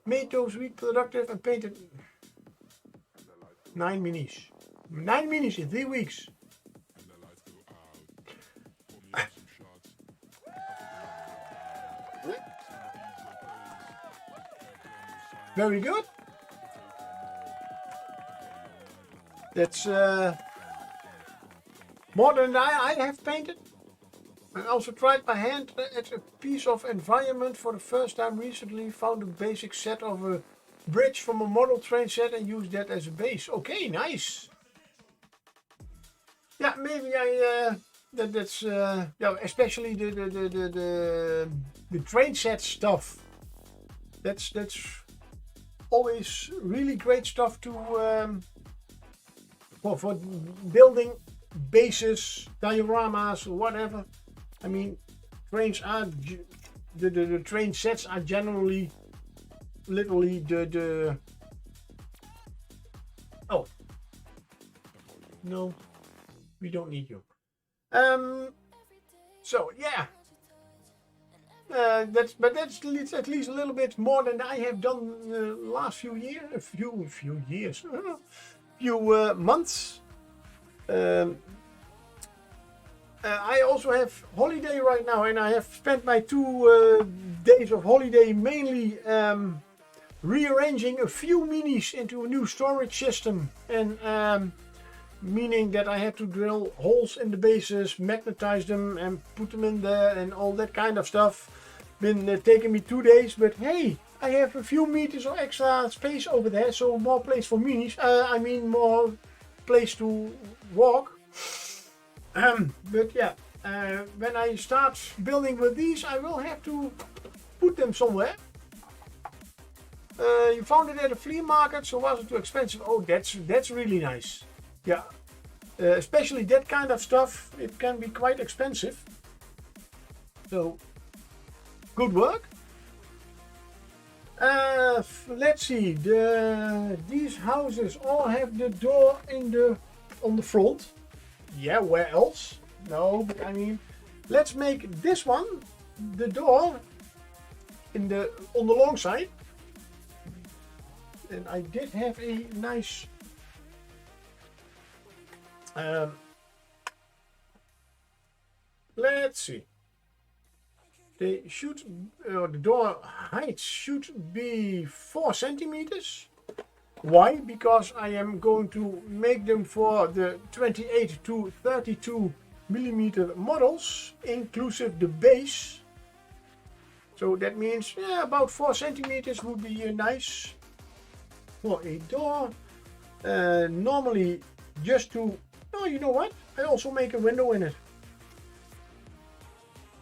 made those week productive and painted 9 minis. 9 minis in 3 weeks. Very good. That's more than I have painted. I also tried my hand at a piece of environment for the first time recently. Found a basic set of a bridge from a model train set and used that as a base. Okay, nice. Yeah, maybe that's especially the train set stuff. That's always really great stuff to for building bases, dioramas, or whatever. I mean, trains are the train sets are generally literally the oh no, we don't need you. So yeah. That's at least a little bit more than I have done the last few years, few months. I also have holiday right now, and I have spent my 2 days of holiday mainly rearranging a few minis into a new storage system, and meaning that I had to drill holes in the bases, magnetize them, and put them in there, and all that kind of stuff. Been taking me 2 days, but hey, I have a few meters of extra space over there, so more place for minis. I mean, more place to walk. But yeah, when I start building with these, I will have to put them somewhere. You found it at a flea market, so was it too expensive? Oh, that's really nice. Yeah, especially that kind of stuff, it can be quite expensive. So, good work. Let's see. These houses all have the door on the front. Yeah, where else? No, but I mean, let's make this one the door on the long side. And I did have a nice let's see. They should the door height should be 4 centimeters. Why? Because I am going to make them for the 28 to 32 millimeter models, inclusive the base. So that means about 4 centimeters would be nice for a door. Normally, just to, oh, you know what? I also make a window in it.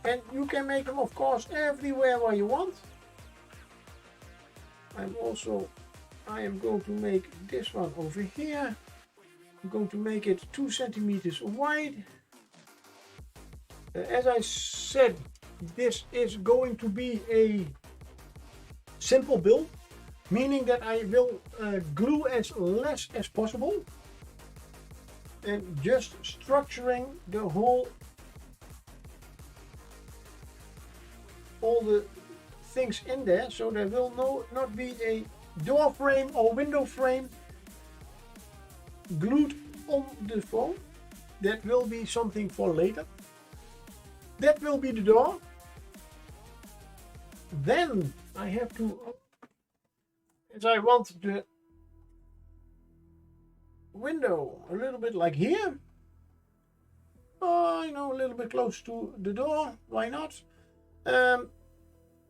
And you can make them, of course, everywhere where you want. I am going to make this one over here. I'm going to make it 2 centimeters wide. As I said, this is going to be a simple build, meaning that I will glue as less as possible and just structuring the whole, all the things in there, so there will not be a door frame or window frame glued on the phone. That will be something for later. That will be the door. Then I have to, as I want the window a little bit like here, you know, a little bit close to the door, why not?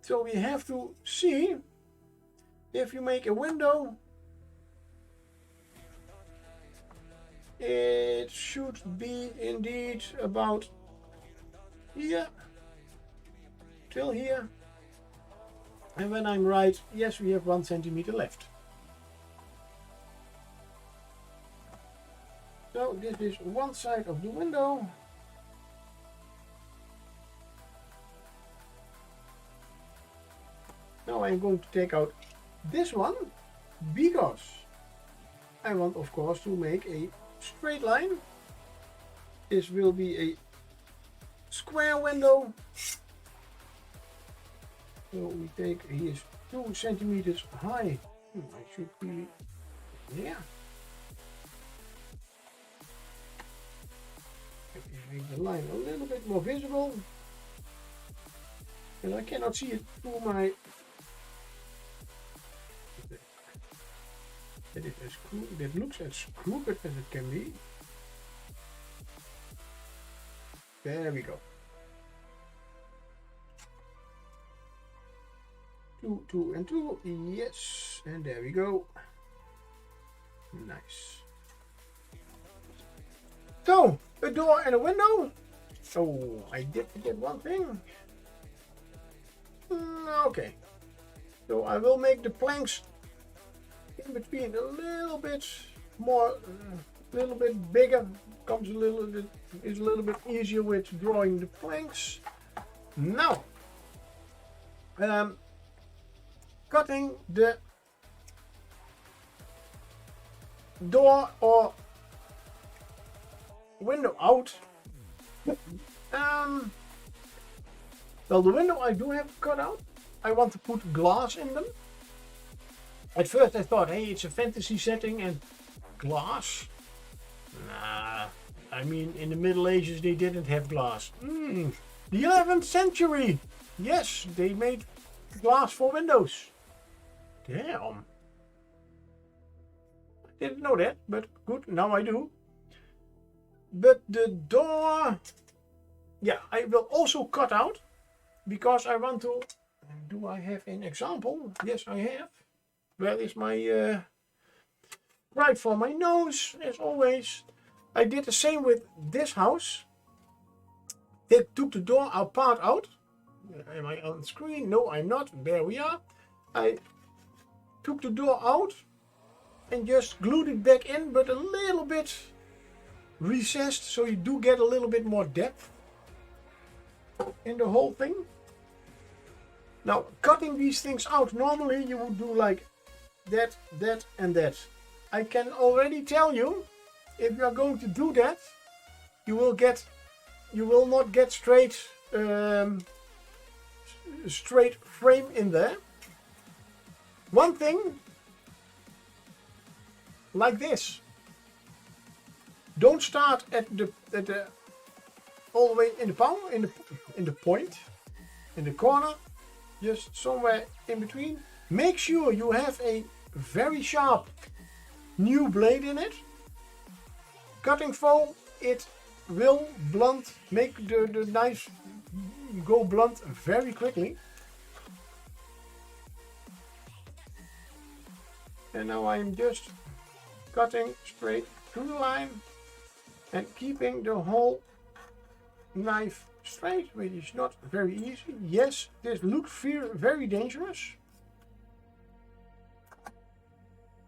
So we have to see if you make a window, it should be indeed about here till here. And when I'm right, yes, we have 1 centimeter left. So this is one side of the window. Now I'm going to take out this one because I want, of course, to make a straight line. This will be a square window. So we take, here's 2 centimeters high. I should be, yeah. Make the line a little bit more visible. And I cannot see it through my, that looks as crooked as it can be. There we go. 2, 2 and 2, yes, and there we go. Nice. So, a door and a window. Oh, I did forget one thing. Okay. So I will make the planks in between a little bit more, a little bit bigger. Is a little bit easier with drawing the planks. Now, cutting the door or window out. Well, the window I do have cut out. I want to put glass in them. At first I thought, hey, it's a fantasy setting and glass. Nah, I mean, in the Middle Ages they didn't have glass. The 11th century. Yes, they made glass for windows. Damn. I didn't know that, but good, now I do. But the door, yeah, I will also cut out because I want to. Do I have an example? Yes, I have. Where is my right for my nose? As always, I did the same with this house. I took the door part out. Am I on screen? No, I'm not. There we are. I took the door out and just glued it back in, but a little bit recessed, so you do get a little bit more depth in the whole thing. Now, cutting these things out, normally you would do like that, that, and that. I can already tell you, if you are going to do that, you will not get straight frame in there. One thing, like this. Don't start at the all the way in the palm, in the point, in the corner. Just somewhere in between. Make sure you have a very sharp new blade in it. Cutting foam, it will blunt, make the knife go blunt very quickly. And now I'm just cutting straight through the line and keeping the whole knife straight, which is not very easy. Yes, this looks very dangerous,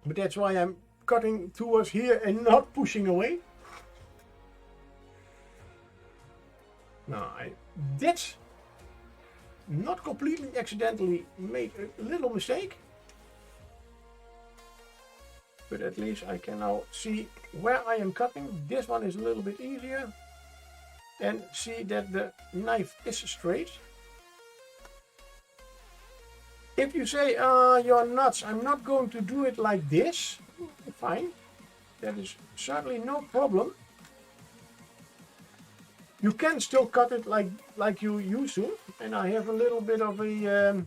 but that's why I'm cutting towards here and not pushing away. Now I did not completely accidentally made a little mistake, but at least I can now see where I am cutting. This one is a little bit easier. And see that the knife is straight. If you say, you're nuts, I'm not going to do it like this, fine. That is certainly no problem. You can still cut it like you used to. And I have a little bit of a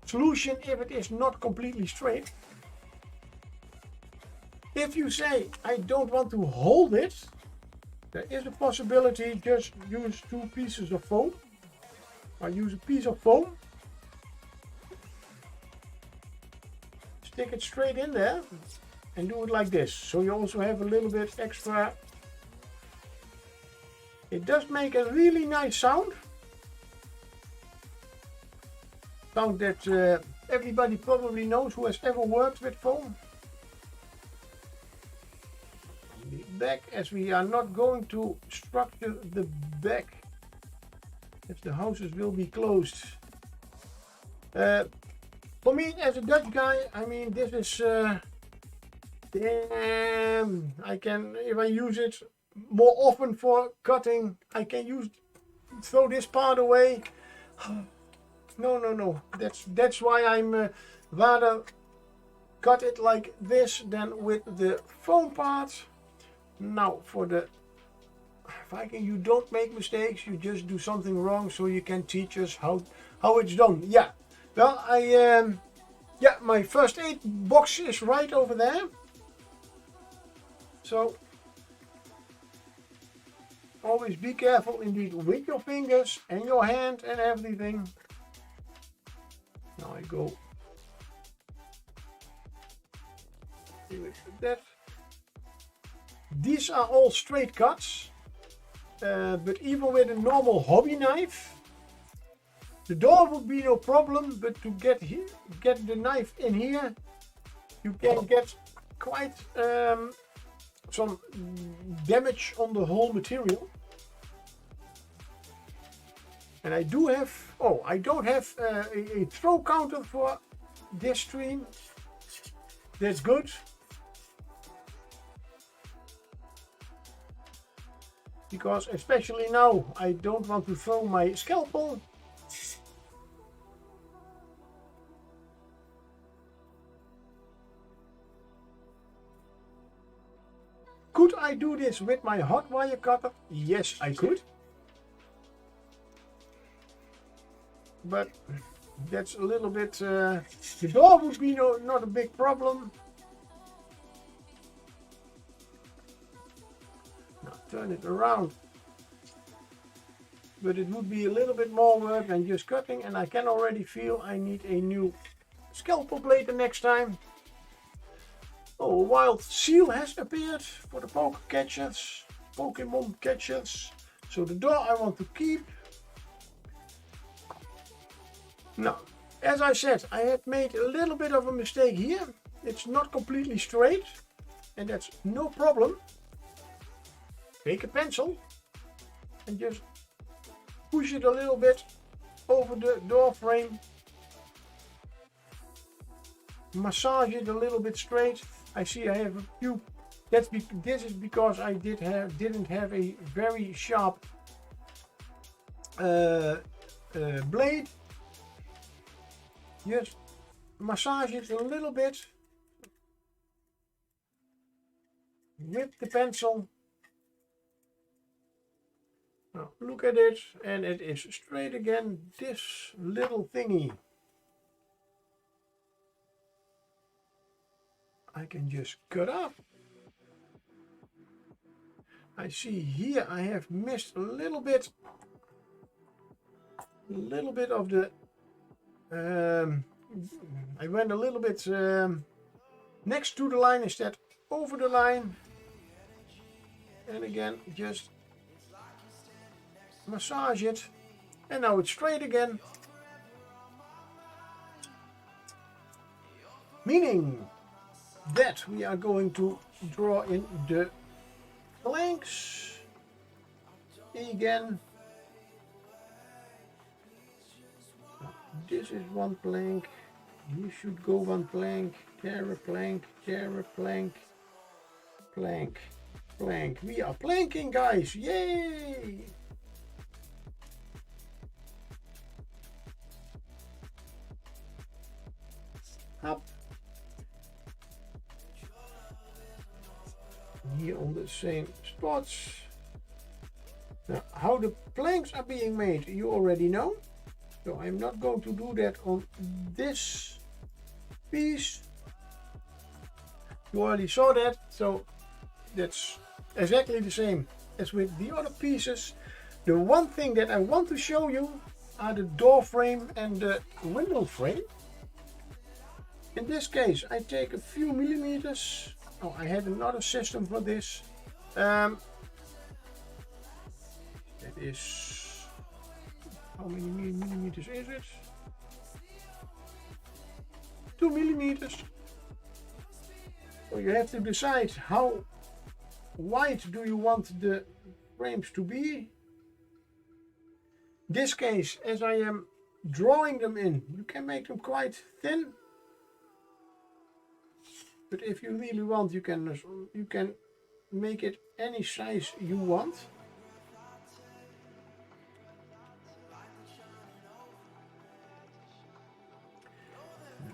solution if it is not completely straight. If you say, I don't want to hold it, there is a possibility, just use 2 pieces of foam. I use a piece of foam. Stick it straight in there and do it like this. So you also have a little bit extra. It does make a really nice sound. Sound that everybody probably knows who has ever worked with foam. Back, as we are not going to structure the back if the houses will be closed. For me as a Dutch guy, I mean, this is damn, I can, if I use it more often for cutting, I can throw this part away. No, that's why I'm rather cut it like this than with the foam part. Now for the Viking, you don't make mistakes, you just do something wrong so you can teach us how it's done. Yeah, well, yeah, my first aid box is right over there. So always be careful indeed with your fingers and your hand and everything. Now I go with that. These are all straight cuts, but even with a normal hobby knife, The door would be no problem, but to get the knife in here, you can get quite some damage on the whole material. And I do have, oh, I don't have a throw counter for this stream. That's good. Because especially now, I don't want to throw my scalpel. Could I do this with my hot wire cutter? Yes, I could. But that's a little bit, the door would be not a big problem. Now turn it around. But it would be a little bit more work than just cutting, and I can already feel I need a new scalpel blade the next time. Oh, a wild seal has appeared for the Pokemon catchers. So the door I want to keep. Now, as I said, I had made a little bit of a mistake here. It's not completely straight, and that's no problem. Take a pencil and just push it a little bit over the door frame. Massage it a little bit straight. I see I have a few. This is because I didn't have a very sharp blade. Just massage it a little bit with the pencil. Now look at it, and it is straight again, this little thingy. I can just cut off. I see here I have missed a little bit of the I went a little bit next to the line instead over the line, and again just massage it, and now it's straight again, meaning that we are going to draw in the planks again. This is one plank, you should go one plank, there a plank, there a plank, plank, plank. We are planking, guys, yay! Up. Here on the same spots. Now, how the planks are being made, you already know. So I'm not going to do that on this piece. You already saw that, so that's exactly the same as with the other pieces. The one thing that I want to show you are the door frame and the window frame. In this case, I take a few millimeters. Oh, I had another system for this. That is, how many millimeters is it? 2 millimeters. So you have to decide how wide do you want the frames to be. In this case, as I am drawing them in, you can make them quite thin. But if you really want, you can make it any size you want.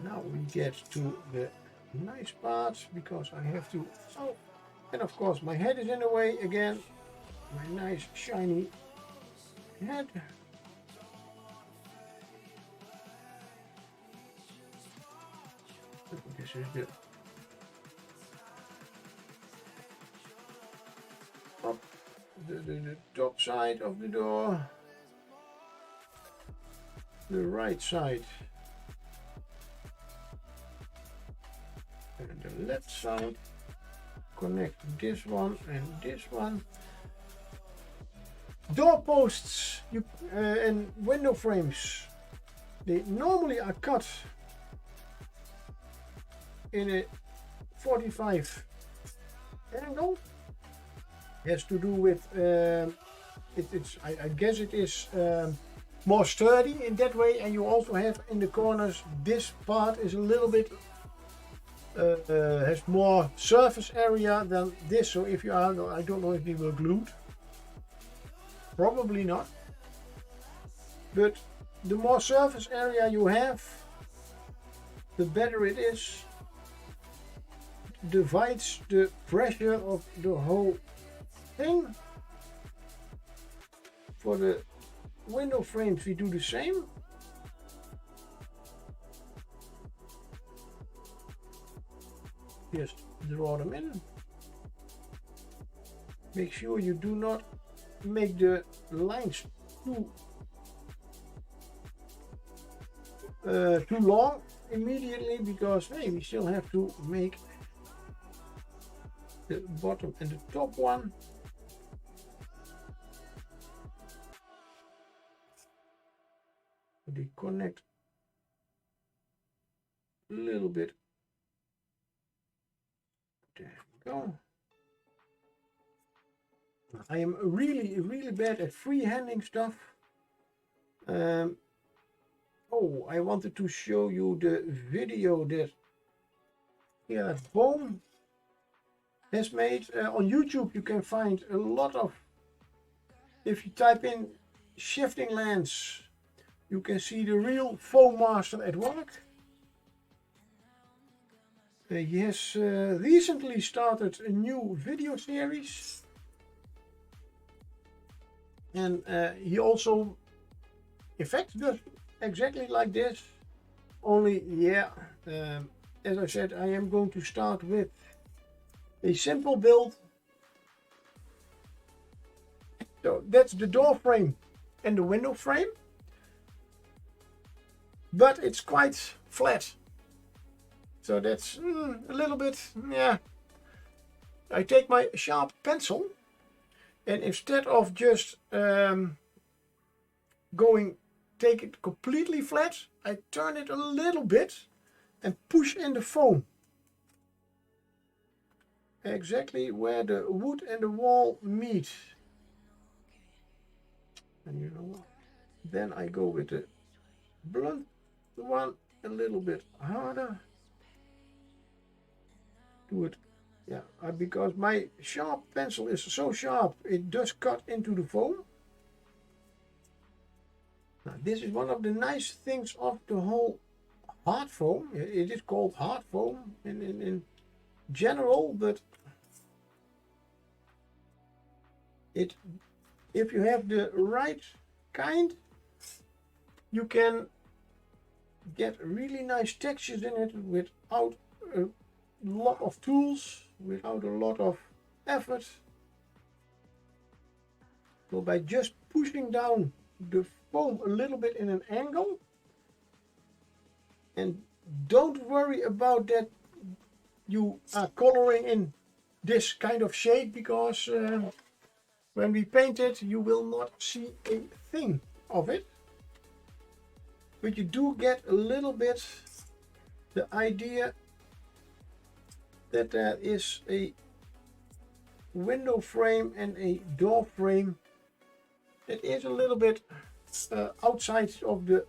Now we get to the nice part, because I have to, oh, and of course my head is in the way again, my nice shiny head. This is the top side of the door, the right side and the left side. Connect this one and this one. Door posts and window frames They normally are cut in a 45 angle. Has to do with I guess it is more sturdy in that way, and you also have in the corners, this part is a little bit has more surface area than this. So if you are, I don't know if they will glued, probably not, but the more surface area you have, the better it is. Divides the pressure of the whole thing. For the window frames we do the same. Just draw them in. Make sure you do not make the lines too long immediately, because hey, we still have to make the bottom and the top one. They connect a little bit. There we go. I am really bad at freehanding stuff. Oh, I wanted to show you the video that Boom has made. On YouTube you can find a lot of, if you type in shifting lens, you can see the real foam master at work. He has recently started a new video series, and he also, in fact, does exactly like this. Only, yeah, as I said, I am going to start with a simple build. So that's the door frame and the window frame, but it's quite flat. So that's a little bit, yeah. I take my sharp pencil, and instead of just take it completely flat, I turn it a little bit and push in the foam. Exactly where the wood and the wall meet. And you know what? Then I go with the blunt one a little bit harder. Do it, yeah, because my sharp pencil is so sharp, it does cut into the foam. Now, this is one of the nice things of the whole hard foam. It is called hard foam in general, but if you have the right kind, you can get really nice textures in it without a lot of tools, without a lot of effort. So by just pushing down the foam a little bit in an angle, and don't worry about that you are coloring in this kind of shade, because when we paint it you will not see a thing of it, but you do get a little bit the idea that there is a window frame and a door frame that is a little bit outside of the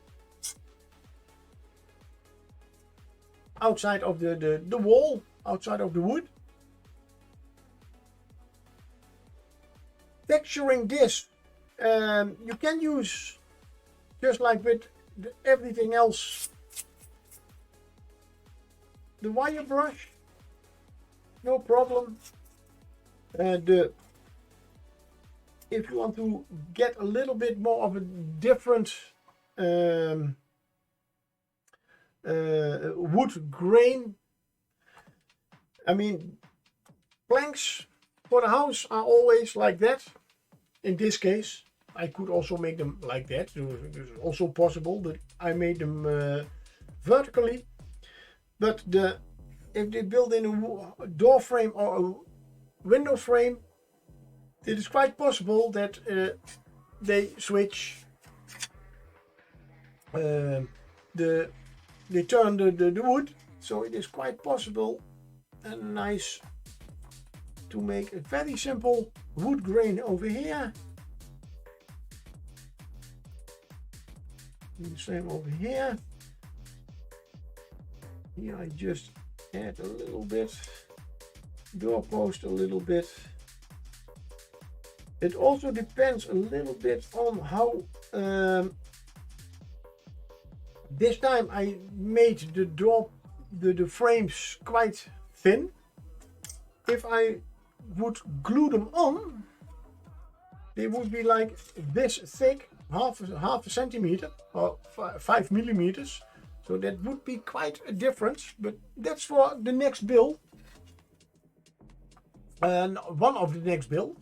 wall, outside of the wood. Texturing this, you can use, just like with everything else, the wire brush, no problem. And if you want to get a little bit more of a different wood grain, I mean, planks for the house are always like that. In this case, I could also make them like that. It's also possible, but I made them vertically. But if they build in a door frame or a window frame, it is quite possible that they switch they turn the wood, so it is quite possible and nice to make a very simple wood grain over here. And the same over here. Here I just add a little bit, doorpost a little bit. It also depends a little bit on how this time I made the frames quite thin. If I would glue them on, they would be like this thick, half a centimeter or 5 millimeters. So that would be quite a difference, but that's for the next build. And one of the next builds.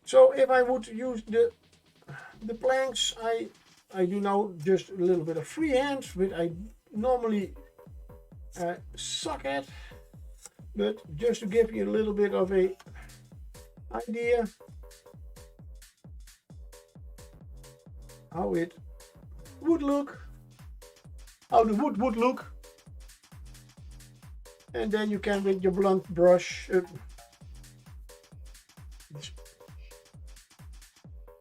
So if I would use the planks, I do now just a little bit of freehand, which I normally suck at, but just to give you a little bit of a idea how it would look, how the wood would look, and then you can with your blunt brush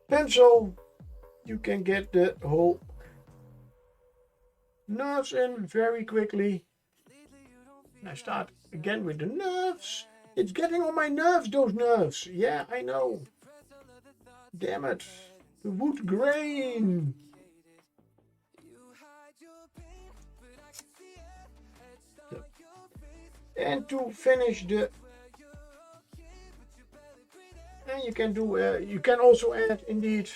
pencil, you can get the whole nerves in very quickly. And I start again with the nerves. It's getting on my nerves, those nerves. Yeah, I know. Damn it. The wood grain. And to finish the, and you can do, you can also add indeed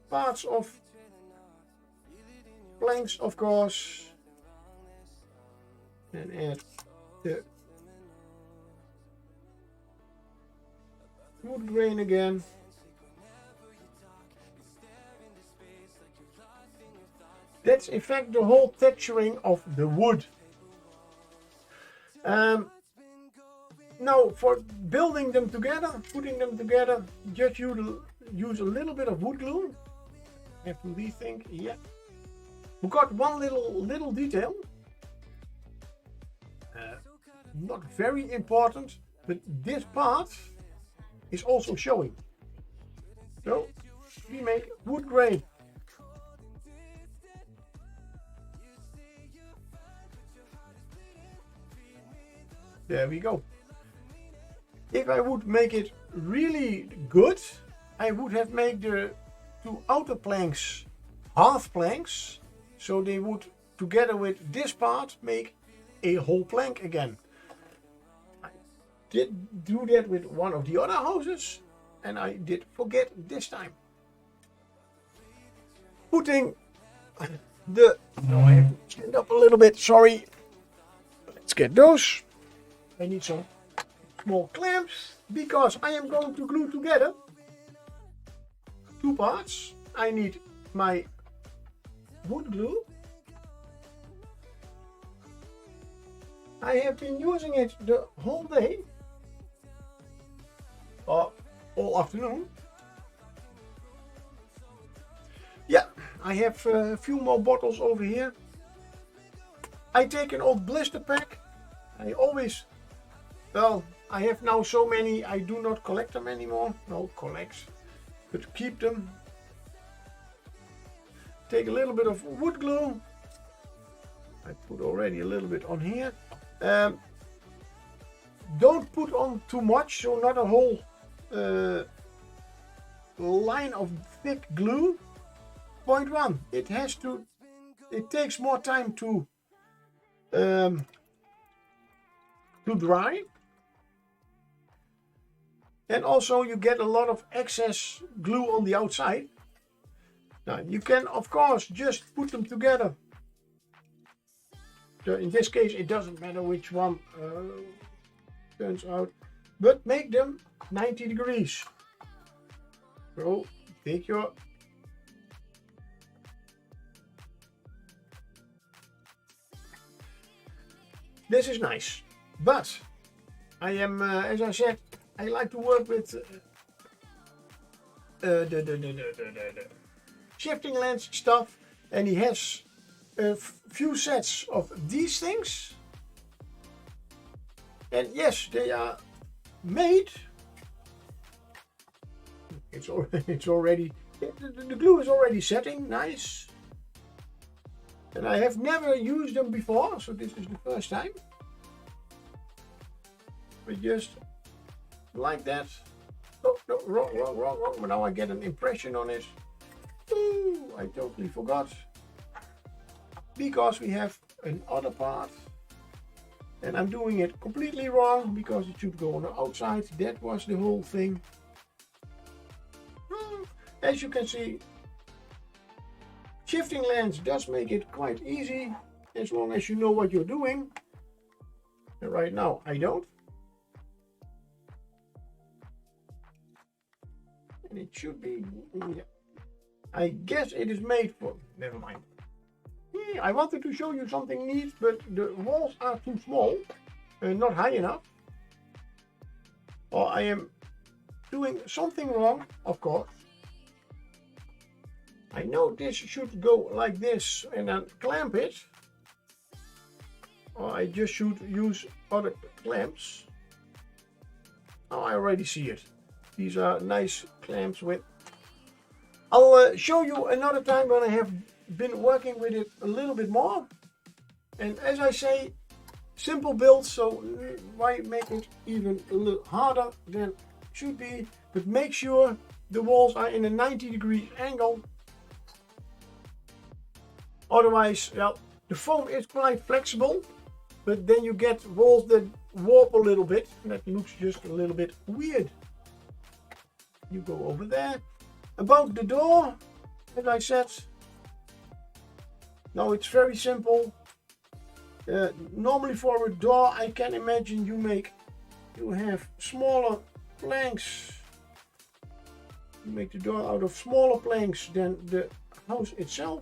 parts of planks, of course, and add the wood grain again. That's in fact the whole texturing of the wood. Now for building them together, putting them together, just use a little bit of wood glue. I have to rethink. Yeah, we got one little detail, not very important, but this part is also showing. So we make wood grain. There we go. If I would make it really good, I would have made the two outer planks half planks, so they would together with this part make a whole plank again. I did do that with one of the other houses, and I did forget this time. Putting the, no, I have to stand up a little bit, sorry. Let's get those. I need some small clamps because I am going to glue together two parts. I need my wood glue. I have been using it the whole day or all afternoon. Yeah, I have a few more bottles over here. I take an old blister pack. I always, well, I have now so many, I do not collect them anymore. No, collect, but keep them. Take a little bit of wood glue. I put already a little bit on here. Don't put on too much, so not a whole line of thick glue. Point one, it takes more time to dry, and also you get a lot of excess glue on the outside. Now you can of course just put them together. So in this case it doesn't matter which one turns out, but make them 90 degrees. So take your this is nice, but I am, as I said, I like to work with the shifting lens stuff, and he has a few sets of these things. And yes, they are made. It's already the glue is already setting, nice. And I have never used them before, so this is the first time. But just like that. Oh, no, wrong. But now I get an impression on it. Ooh, I totally forgot. Because we have another part. And I'm doing it completely wrong because it should go on the outside. That was the whole thing. As you can see, shifting lens does make it quite easy as long as you know what you're doing. And right now I don't. And it should be, yeah. I guess it is made for, never mind. I wanted to show you something neat, but the walls are too small and not high enough. Or I am doing something wrong, of course. I know this should go like this and then clamp it. Or I just should use other clamps. Oh, I already see it. These are nice clamps with. I'll show you another time when I have been working with it a little bit more. And as I say, simple build, so why make it even a little harder than it should be. But make sure the walls are in a 90-degree angle. Otherwise, well, the foam is quite flexible, but then you get walls that warp a little bit, and that looks just a little bit weird. You go over there. About the door, as I said, now it's very simple. Normally for a door, I can imagine you have smaller planks. You make the door out of smaller planks than the house itself.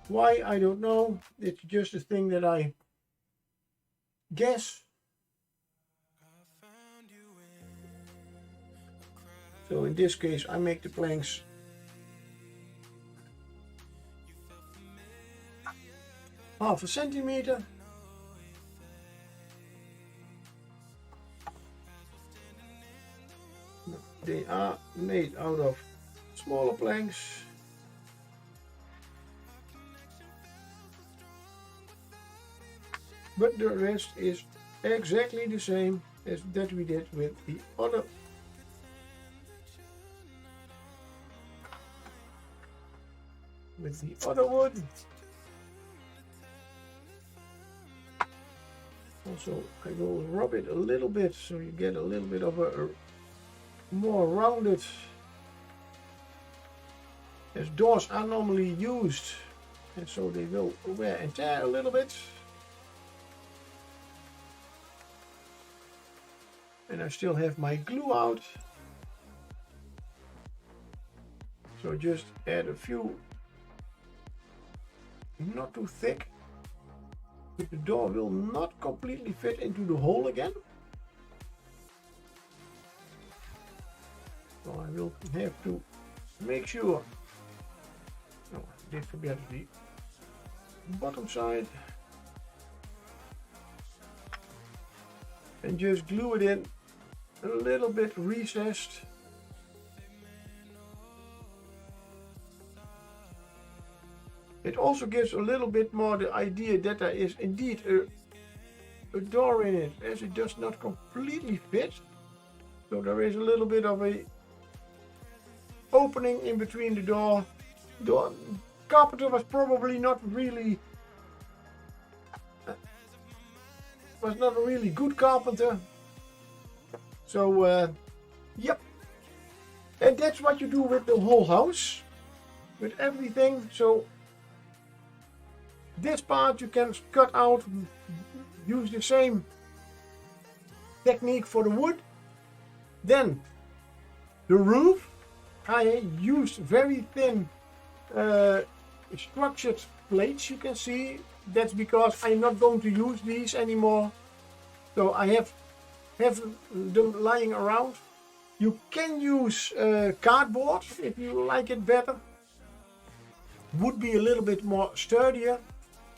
Why, I don't know. It's just a thing that I guess. So in this case, I make the planks half a centimeter. They are made out of smaller planks. But the rest is exactly the same as that we did with the other. With the other wood. Also, I will rub it a little bit so you get a little bit of a more rounded. As doors are normally used, and so they will wear and tear a little bit. And I still have my glue out. So just add a few, not too thick. But the door will not completely fit into the hole again. So I will have to make sure. Oh, I did forget the bottom side. And just glue it in a little bit recessed. It also gives a little bit more the idea that there is indeed a door in it, as it does not completely fit. So there is a little bit of a opening in between the door. The carpenter was probably not really good carpenter. So yep. And that's what you do with the whole house, with everything. So this part you can cut out, use the same technique for the wood. Then the roof, I used very thin structured plates, you can see. That's because I'm not going to use these anymore. So I have them lying around. You can use cardboard if you like it better. Would be a little bit more sturdier.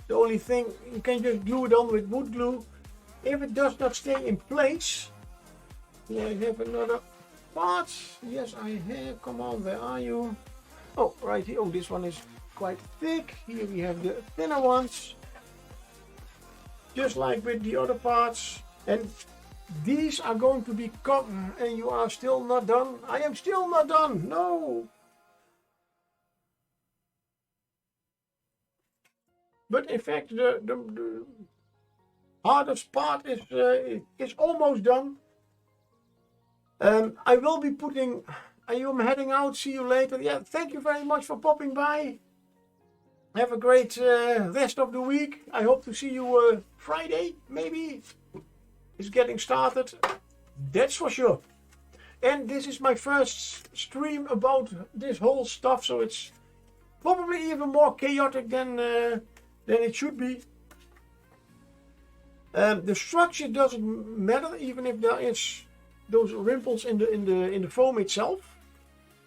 The only thing, you can just glue it on with wood glue. If it does not stay in place, yeah, I have another part. Yes, I have. Come on, where are you? Oh, right here. Oh, this one is quite thick. Here we have the thinner ones. Just like with the other parts. And these are going to be cut, and you are still not done. I am still not done. No. But in fact, the hardest part is almost done. I will be putting. I am heading out. See you later. Yeah, thank you very much for popping by. Have a great rest of the week. I hope to see you Friday, maybe. It's getting started. That's for sure. And this is my first stream about this whole stuff, so it's probably even more chaotic than it should be. The structure doesn't matter, even if there is those ripples in the foam itself,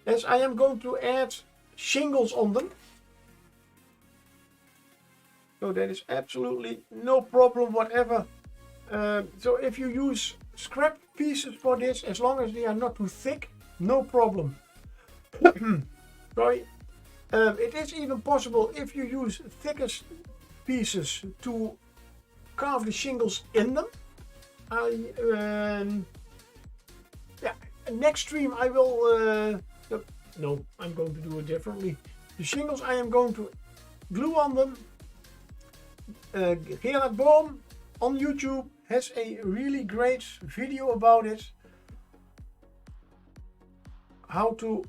as I am going to add shingles on them. So that is absolutely no problem whatever. So if you use scrap pieces for this, as long as they are not too thick, no problem. Sorry. It is even possible if you use thicker pieces to carve the shingles in them. Yeah, next stream I will. No, I'm going to do it differently. The shingles I am going to glue on them. Gerard Boom on YouTube has a really great video about it. How to.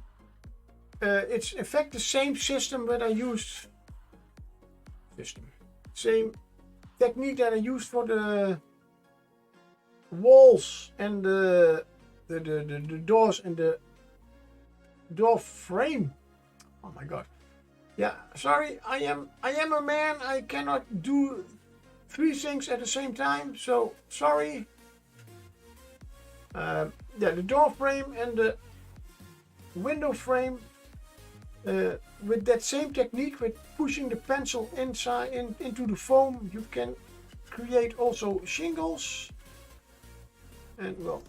It's in fact the same system that I used. Same technique that I used for the walls and the doors and the door frame. Oh my god. Yeah, sorry, I am a man. I cannot do 3 things at the same time, so sorry. Yeah, the door frame and the window frame with that same technique, with pushing the pencil inside into the foam, you can create also shingles. And well,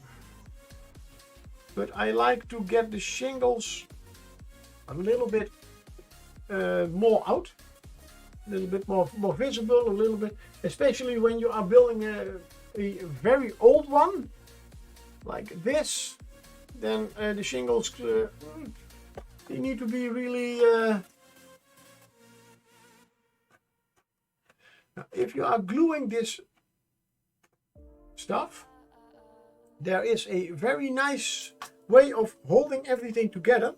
but I like to get the shingles a little bit more out, a little bit more visible, a little bit, especially when you are building a very old one like this. Then the shingles they need to be really. Now, if you are gluing this stuff, there is a very nice way of holding everything together.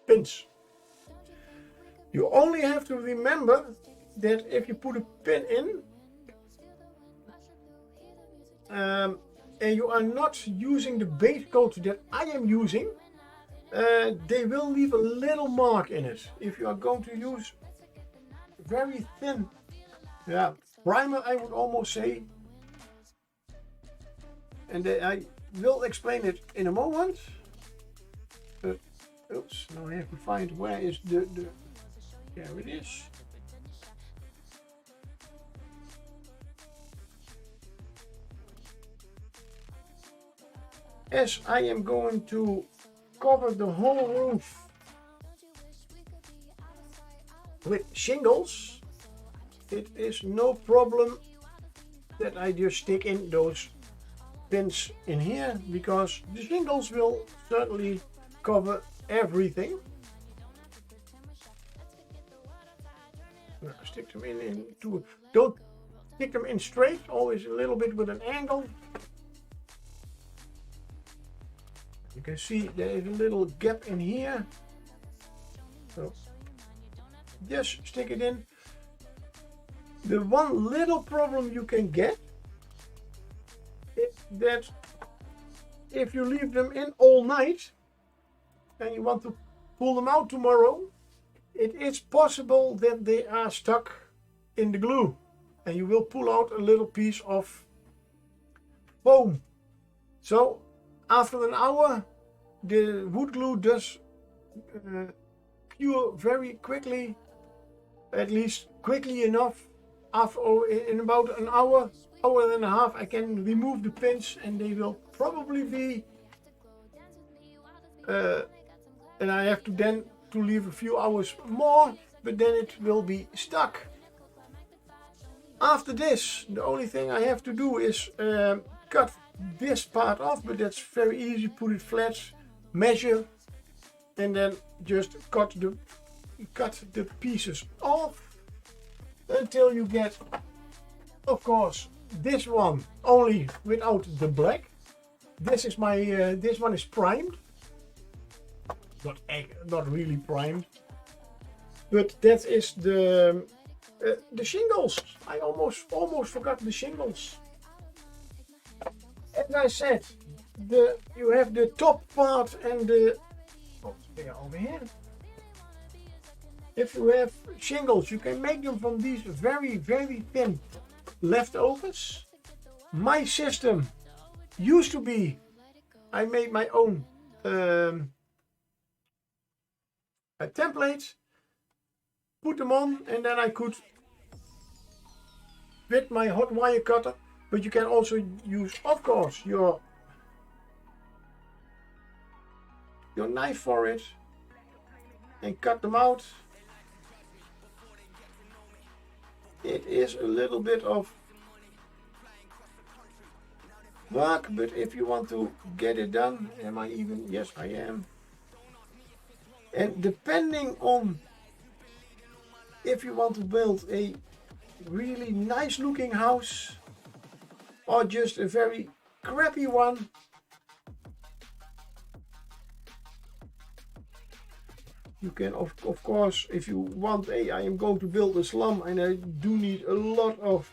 Pins. You only have to remember that if you put a pin in and you are not using the base coat that I am using, they will leave a little mark in it. If you are going to use very thin, yeah, primer, I would almost say, and I will explain it in a moment. But oops, now I have to find where is the there it is. As I am going to cover the whole roof with shingles, it is no problem that I just stick in those pins in here, because the shingles will certainly cover everything. Now, stick them into, don't stick them in straight, always a little bit with an angle. You can see there is a little gap in here, so just stick it in. The one little problem you can get is that if you leave them in all night and you want to pull them out tomorrow, it is possible that they are stuck in the glue and you will pull out a little piece of foam. So after an hour, the wood glue does cure very quickly, at least quickly enough. In about an hour and a half, I can remove the pins, and they will probably be and I have to then leave a few hours more, but then it will be stuck. After this, the only thing I have to do is cut this part off, but that's very easy. Put it flat, measure, and then just cut the pieces off until you get, of course, this one only without the black. This is my this one is primed, not really primed, but that is the shingles. I almost forgot the shingles. As I said, you have the top part and the they are over here. If you have shingles, you can make them from these very, very thin leftovers. My system used to be, I made my own templates, put them on, and then I could, with my hot wire cutter, but you can also use, of course, your knife for it and cut them out. It is a little bit of work, but if you want to get it done, am I even? Yes, I am. And depending on if you want to build a really nice looking house or just a very crappy one, you can of course, if you want I am going to build a slum and I do need a lot of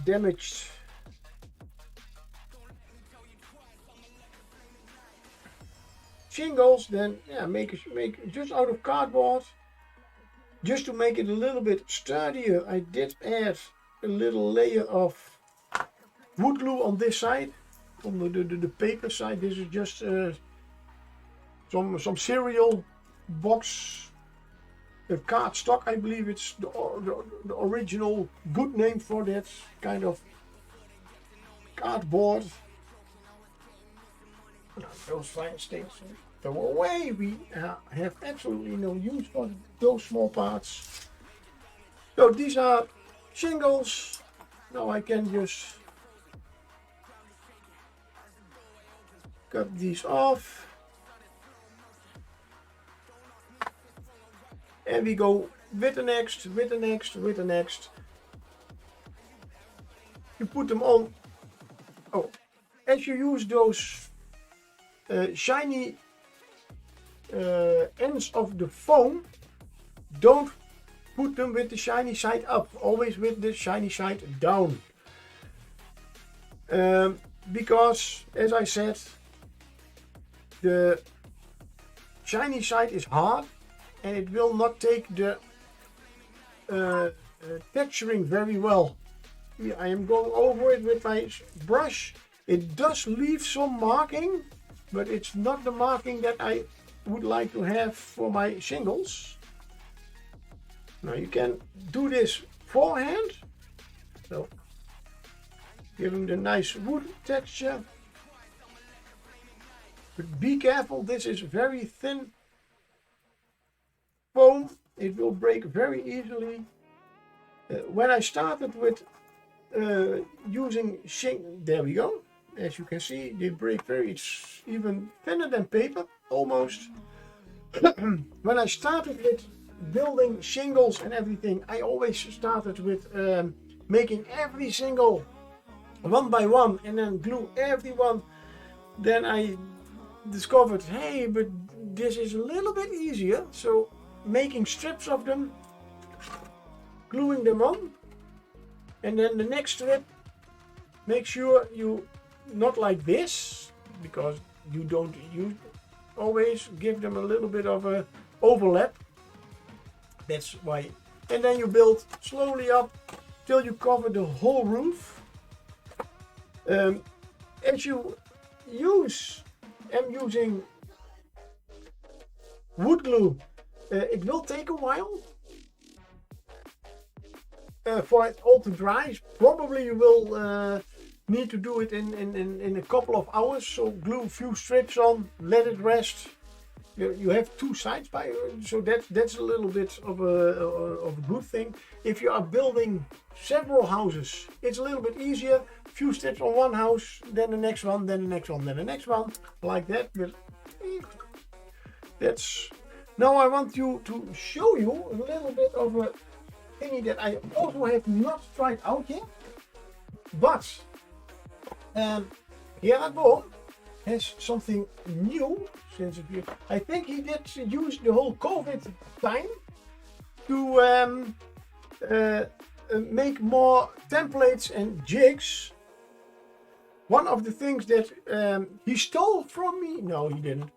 damaged shingles, then yeah, make just out of cardboard, just to make it a little bit sturdier. I did add a little layer of wood glue on this side, on the paper side. This is just some cereal box cardstock. I believe it's the original good name for that kind of cardboard. Those fine things throw away. We have absolutely no use for those small parts. So these are shingles. Now I can just cut these off. And we go with the next, with the next, with the next. You put them on. Oh, as you use those shiny ends of the foam, don't put them with the shiny side up, always with the shiny side down. Because, as I said, the shiny side is hard and it will not take the texturing very well. I am going over it with my brush. It does leave some marking, but it's not the marking that I would like to have for my shingles. Now you can do this forehand. So give them the nice wood texture. But be careful, this is very thin foam. It will break very easily. When I started with using there we go. As you can see, they break it's even thinner than paper, almost. When I started with building shingles and everything, I always started with making every single one by one and then glue every one. Then I discovered, hey, but this is a little bit easier. So making strips of them, gluing them on, and then the next strip, make sure you not like this, because you always give them a little bit of a overlap. That's why and then you build slowly up till you cover the whole roof. As you am using wood glue, it will take a while for it all to dry. Probably you will need to do it in a couple of hours. So glue a few strips on, let it rest. You have two sides by, so that's a little bit of a good thing. If you are building several houses, it's a little bit easier. Few strips on one house, then the next one, then the next one, then the next one, like that. But that's. Now I want to show you a little bit of a thingy that I also have not tried out yet. But here at home has something new since I think he did use the whole COVID time to make more templates and jigs. One of the things that he stole from me, no he didn't,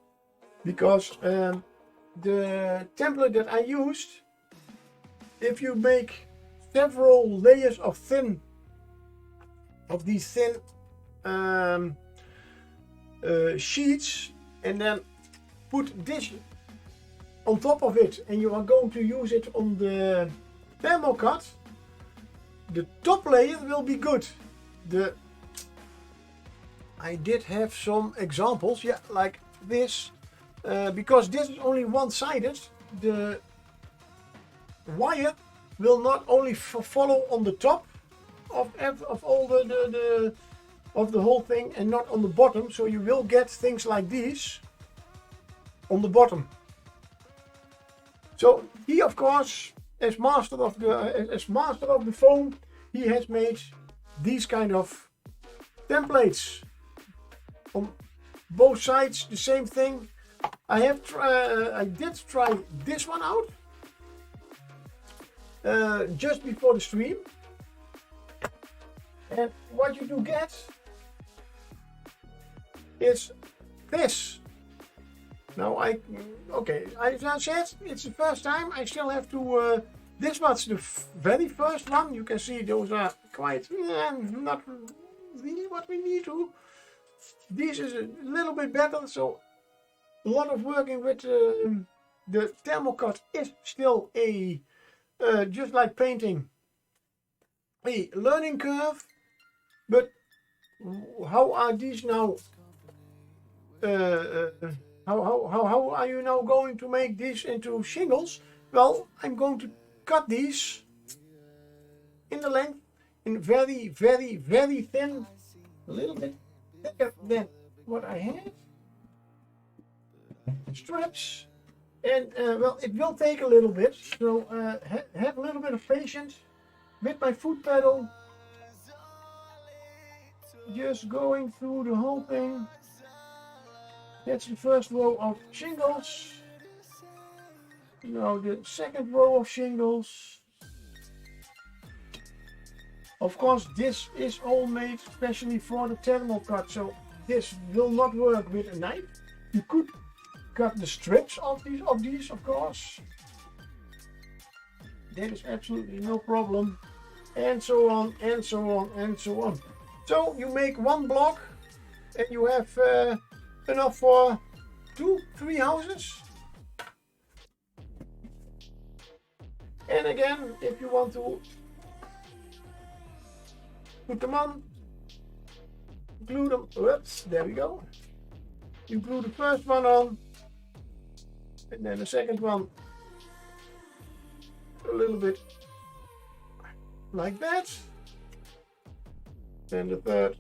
because the template that I used, if you make several layers of these thin sheets and then put this on top of it, and you are going to use it on the thermocut, the top layer will be good. I did have some examples, yeah, like this, because this is only one-sided. The wire will not only follow on the top of all the whole thing and not on the bottom, so you will get things like these on the bottom. So he, of course, as master of the foam, he has made these kind of templates on both sides. The same thing. I did try this one out just before the stream, and what you do get is this. Now as I said, it's the first time. I still have to. This was the very first one. You can see those are quite not really what we need to. This is a little bit better. So a lot of working with the thermocut is still a just like painting, a learning curve. But how are these now? How are you now going to make these into shingles? Well, I'm going to cut these in the length in very, very, very thin, a little bit thicker than what I had. Strips, and well, it will take a little bit, so have a little bit of patience with my foot pedal. Just going through the whole thing. That's the first row of shingles. Now the second row of shingles. Of course, this is all made especially for the thermocut, so this will not work with a knife. You could cut the strips of these, of course. That is absolutely no problem. And so on, and so on, and so on. So you make one block, and you have enough for 2-3 houses. And again, if you want to put them on, glue them. Oops, there we go. You glue the first one on, and then the second one a little bit like that. And the third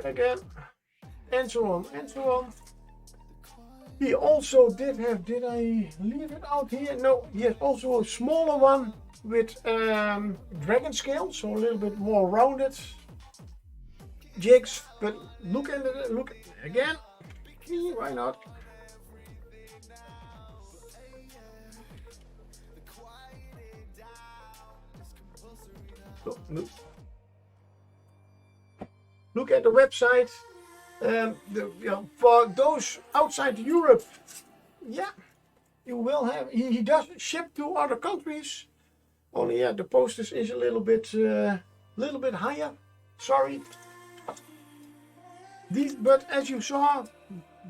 again, and so on, and so on. He also did I leave it out here? No, he has also a smaller one with dragon scale, so a little bit more rounded jigs. But look again, why not? So, look at the website. For those outside Europe, yeah, you will have. He does ship to other countries, Only yeah, the posters is a little bit higher. Sorry. But as you saw,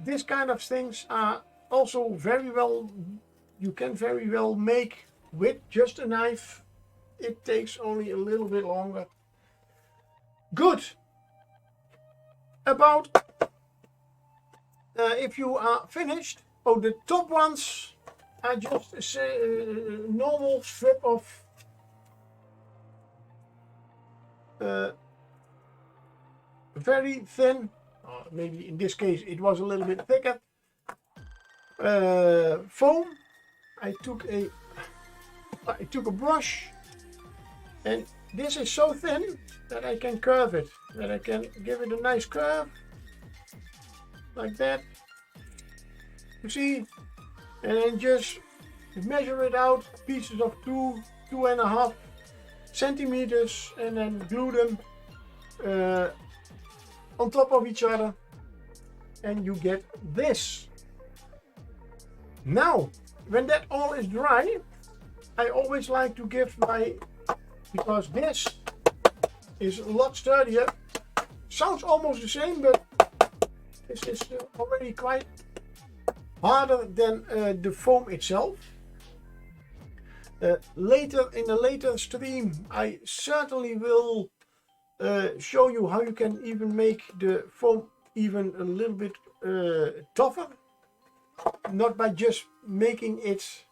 this kind of things are also very well. You can very well make with just a knife. It takes only a little bit longer. Good. About if you are finished. Oh, the top ones are just a normal strip of very thin. Maybe in this case it was a little bit thicker. Foam. I took a brush, and this is so thin that I can curve it, that I can give it a nice curve, like that. You see, and then just measure it out, pieces of 2.5 centimeters, and then glue them on top of each other, and you get this. Now, when that all is dry, I always like to give because this is a lot sturdier. Sounds almost the same, but this is already quite harder than the foam itself. Later in a later stream, I certainly will show you how you can even make the foam even a little bit tougher. Not by just making it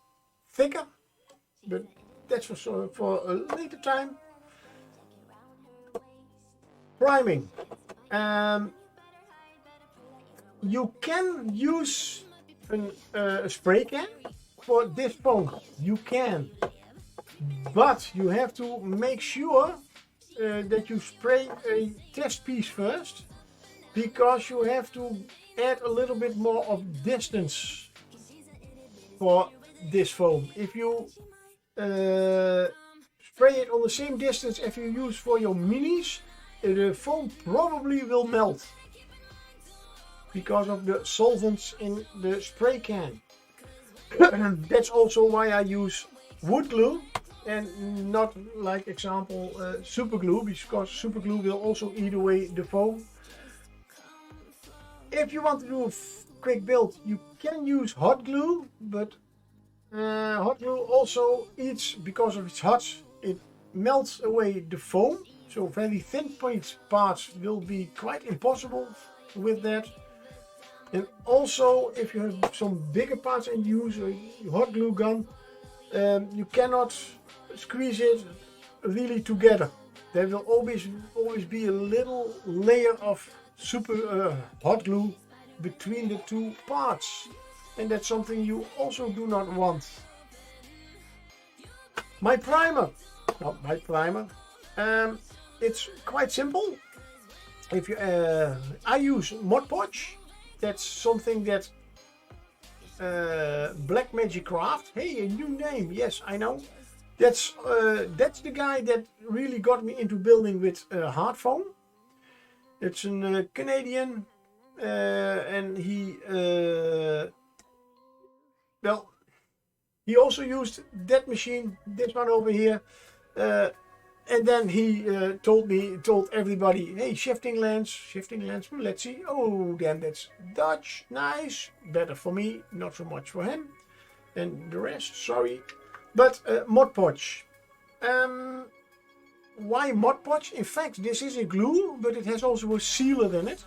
thicker, but that's for a later time. Priming. You can use a spray can for this foam. You can, but you have to make sure that you spray a test piece first, because you have to add a little bit more of distance for this foam. If you spray it on the same distance as you use for your minis, the foam probably will melt because of the solvents in the spray can. That's also why I use wood glue and not, like example, super glue, because super glue will also eat away the foam. If you want to do a quick build, you can use hot glue, but hot glue also eats, because of its hot, it melts away the foam. So very thin parts will be quite impossible with that. And also, if you have some bigger parts and use a hot glue gun, you cannot squeeze it really together. There will always be a little layer of super hot glue between the two parts, and that's something you also do not want. My primer, it's quite simple. If you, I use Mod Podge. That's something that Black Magic Craft. Hey, a new name. Yes, I know. That's the guy that really got me into building with hard foam. It's a Canadian, and he also used that machine, this one over here, and then he told everybody, hey, shifting lens, let's see. Oh, then that's Dutch, nice, better for me, not so much for him, and the rest, sorry. But Mod Podge. Why Mod Podge? In fact, this is a glue, but it has also a sealer in it.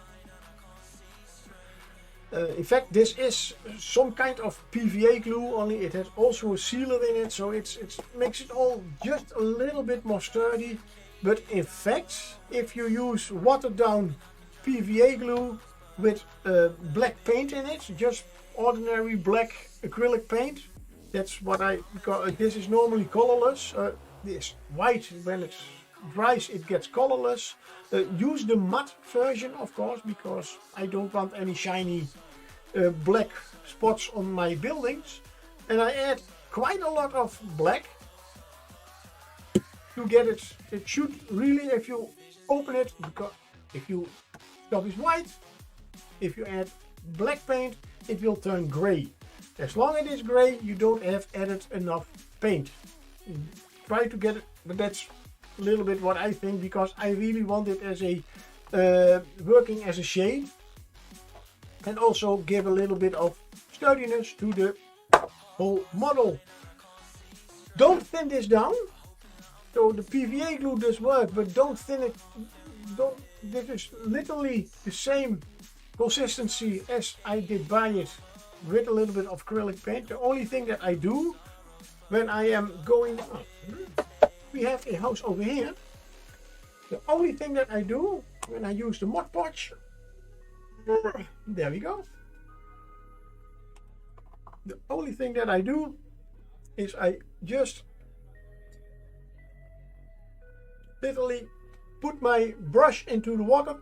In fact, this is some kind of PVA glue, only it has also a sealer in it, so it makes it all just a little bit more sturdy. But in fact, if you use watered down PVA glue with black paint in it, just ordinary black acrylic paint, that's what because this is normally colorless. This white, when it dries, it gets colorless. Use the matte version, of course, because I don't want any shiny black spots on my buildings. And I add quite a lot of black to get it. It should really, if you open it, because if you top is white, if you add black paint, it will turn gray. As long as it is gray, you don't have added enough paint. try to get it, but that's a little bit what I think, because I really want it as a working as a shade, and also give a little bit of sturdiness to the whole model. Don't thin this down. So the PVA glue does work, but don't thin it. This is literally the same consistency as I did buy it, with a little bit of acrylic paint. The only thing that I do when I am going, we have a house over here. The only thing that I do when I use the Mod Podge, there we go. The only thing that I do is I just literally put my brush into the water,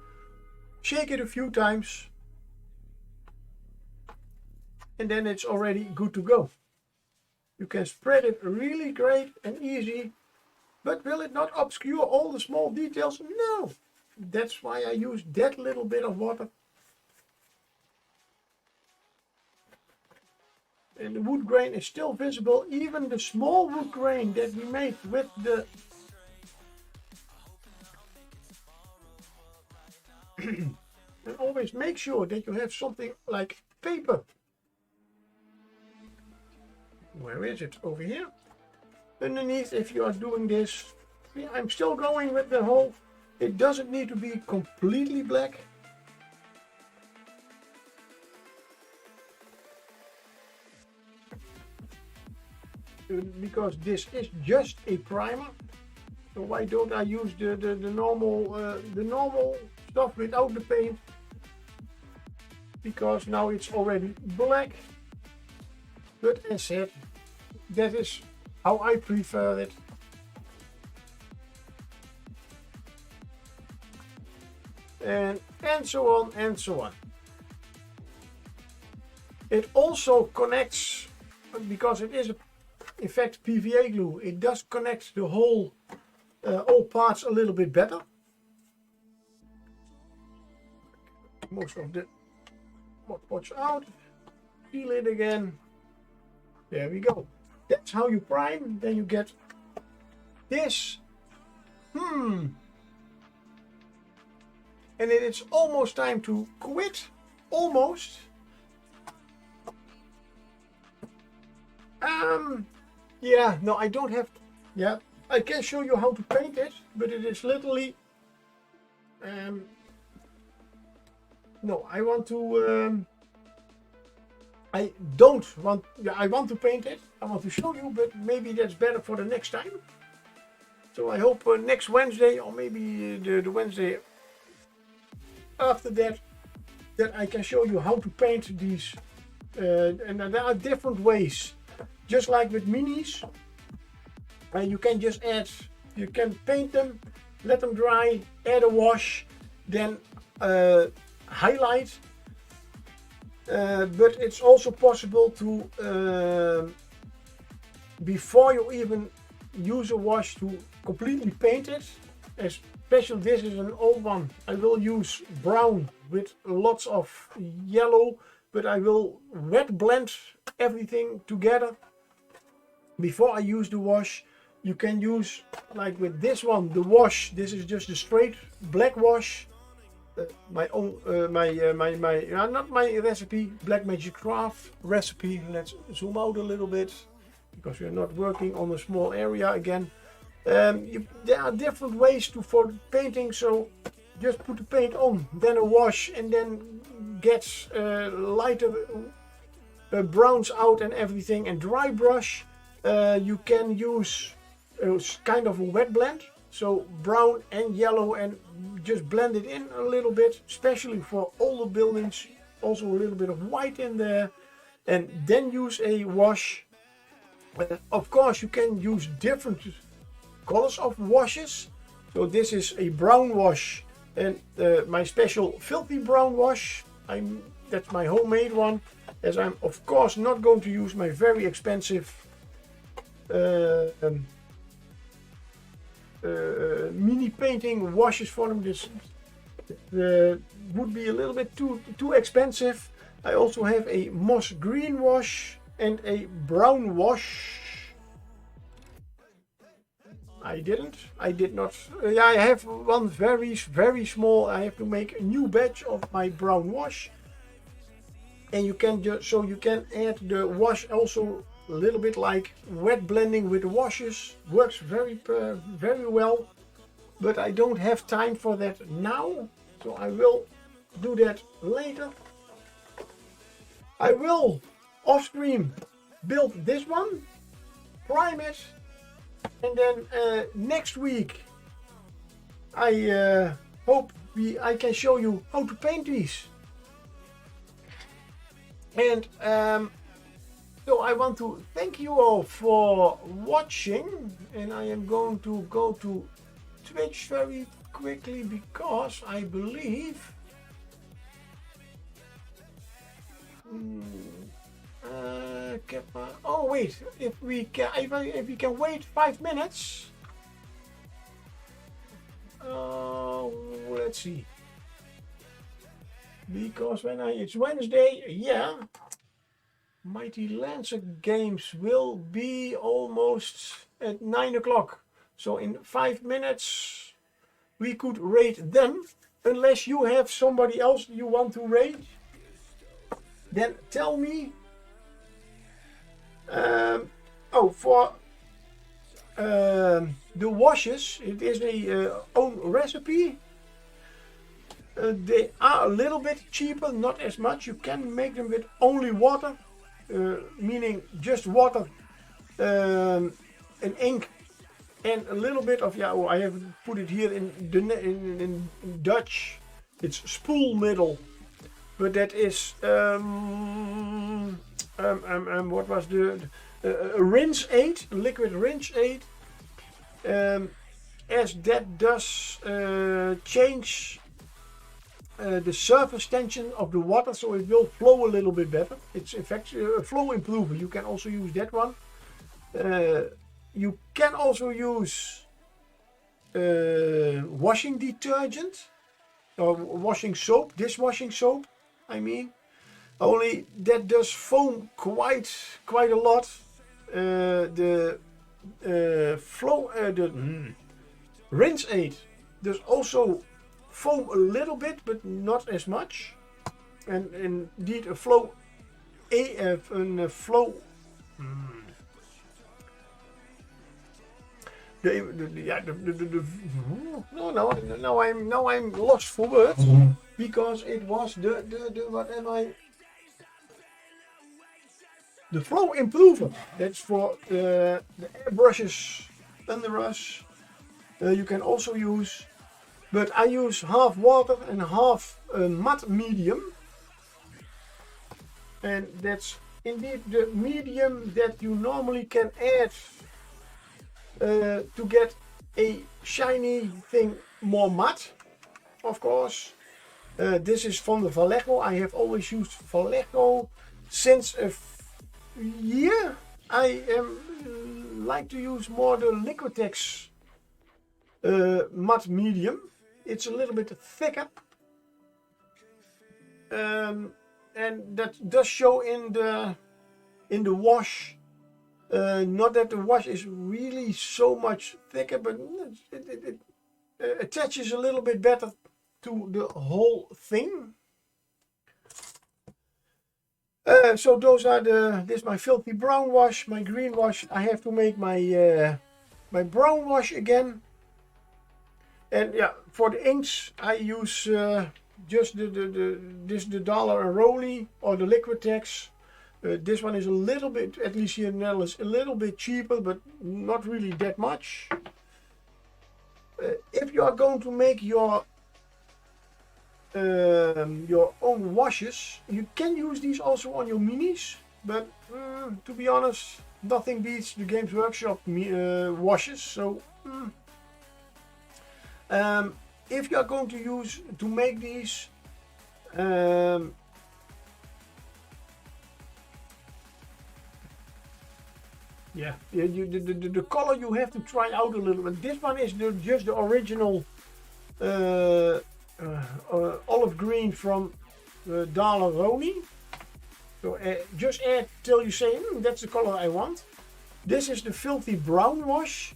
shake it a few times, and then it's already good to go. You can spread it really great and easy, but will it not obscure all the small details? No. That's why I use that little bit of water. And the wood grain is still visible, even the small wood grain that we made with the and always make sure that you have something like paper. Where is it? Over here. Underneath, if you are doing this. See, I'm still going with the whole, it doesn't need to be completely black. Because this is just a primer. So why don't I use the normal stuff without the paint? Because now it's already black. But as said, that is how I prefer it. And so on and so on. It also connects, because it is in fact PVA glue, it does connect the whole all parts a little bit better. Most of the Mod Podge out, seal it again. There we go. That's how you prime. Then you get this. And then it's almost time to quit. Almost. Yeah, no, I don't have. Yeah, I can show you how to paint it, but it is literally. No, I want to. I don't want. Yeah, I want to paint it. I want to show you, but maybe that's better for the next time. So I hope next Wednesday, or maybe the Wednesday after that, that I can show you how to paint these. And there are different ways. Just like with minis, you can just add. You can paint them, let them dry, add a wash, then highlight. But it's also possible to, before you even use a wash, to completely paint it. Especially this is an old one. I will use brown with lots of yellow, but I will wet blend everything together before I use the wash. You can use, like with this one, the wash. This is just a straight black wash. My own, not my recipe, Black Magic Craft recipe. Let's zoom out a little bit, because we're not working on a small area again. There are different ways for painting, so just put the paint on, then a wash, and then gets lighter browns out and everything. And dry brush, you can use kind of a wet blend. So brown and yellow, and just blend it in a little bit, especially for older buildings. Also a little bit of white in there, and then use a wash. Of course, you can use different colors of washes. So this is a brown wash, and my special filthy brown wash. That's my homemade one, as I'm of course not going to use my very expensive mini painting washes for them. This would be a little bit too expensive. I also have a moss green wash and a brown wash. I didn't. I did not. Yeah, I have one very small. I have to make a new batch of my brown wash, and you can just so you can add the wash also a little bit like wet blending with the washes. Works very well. But I don't have time for that now, so I will do that later. I will off stream build this one, prime it, and then next week I hope I can show you how to paint these. And so I want to thank you all for watching, and I am going to go to Twitch very quickly because I believe oh wait, if we can wait 5 minutes, let's see, because it's Wednesday, yeah, Mighty Lancer games will be almost at 9 o'clock. So in 5 minutes we could raid them, unless you have somebody else you want to raid. Then tell me. For the washes, it is a own recipe. They are a little bit cheaper, not as much. You can make them with only water, meaning just water and ink. And a little bit of, I have put it here in Dutch. It's spoelmiddel, but that is what was the rinse aid, liquid rinse aid, as that does change the surface tension of the water, so it will flow a little bit better. It's in fact a flow improver. You can also use that one. You can also use washing detergent or washing soap, dishwashing soap, I mean. Only that does foam quite a lot. The rinse aid does also foam a little bit, but not as much. And indeed a flow now I'm lost for words, because it was the flow improver. That's for the airbrushes under us. You can also use, but I use half water and half matte medium, and that's indeed the medium that you normally can add to get a shiny thing more matte, of course. This is from the Vallejo. I have always used Vallejo since a year. I like to use more the Liquitex matte medium. It's a little bit thicker, and that does show in the wash. Not that the wash is really so much thicker, but it attaches a little bit better to the whole thing. So those are this is my filthy brown wash, my green wash. I have to make my my brown wash again. And yeah, for the inks I use just the Dollar and Rolly or the Liquitex. This one is a little bit, at least here in the Netherlands, a little bit cheaper, but not really that much. If you are going to make your own washes, you can use these also on your minis, but to be honest, nothing beats the Games Workshop washes. So if you are going to make these, yeah, the color you have to try out a little bit. This one is just the original olive green from Dollar Roni. So just add till you say, that's the color I want. This is the filthy brown wash.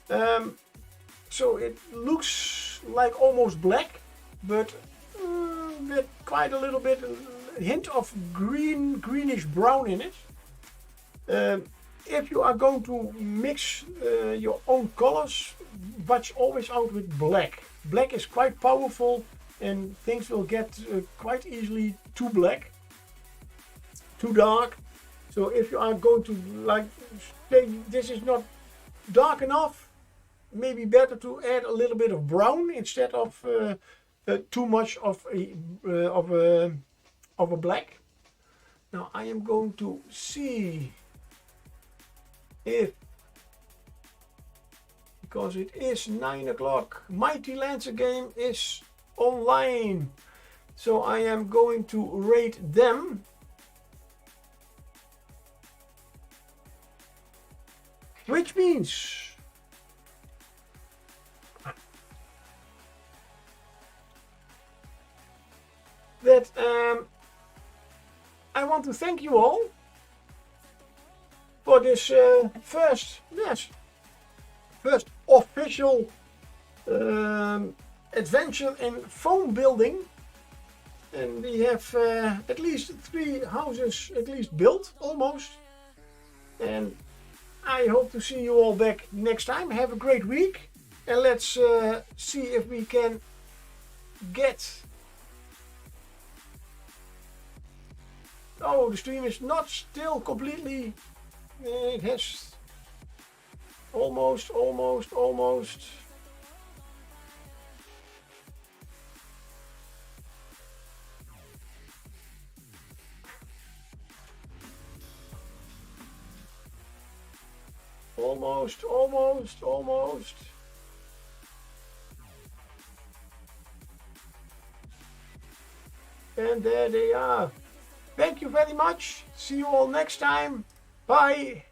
So it looks like almost black, but with quite a little bit a hint of greenish brown in it. If you are going to mix your own colors, watch always out with black. Black is quite powerful and things will get quite easily too black, too dark. So if you are going to like say this is not dark enough, maybe better to add a little bit of brown instead of too much of a black. Now I am going to see if, because it is 9 o'clock, Mighty Lancer game is online. So I am going to rate them. Which means that I want to thank you all for this first official adventure in foam building. And we have at least 3 houses at least built almost. And I hope to see you all back next time. Have a great week. And let's see if we can get... Oh, the stream is not still completely... It has almost. Almost. And there they are. Thank you very much. See you all next time. Bye.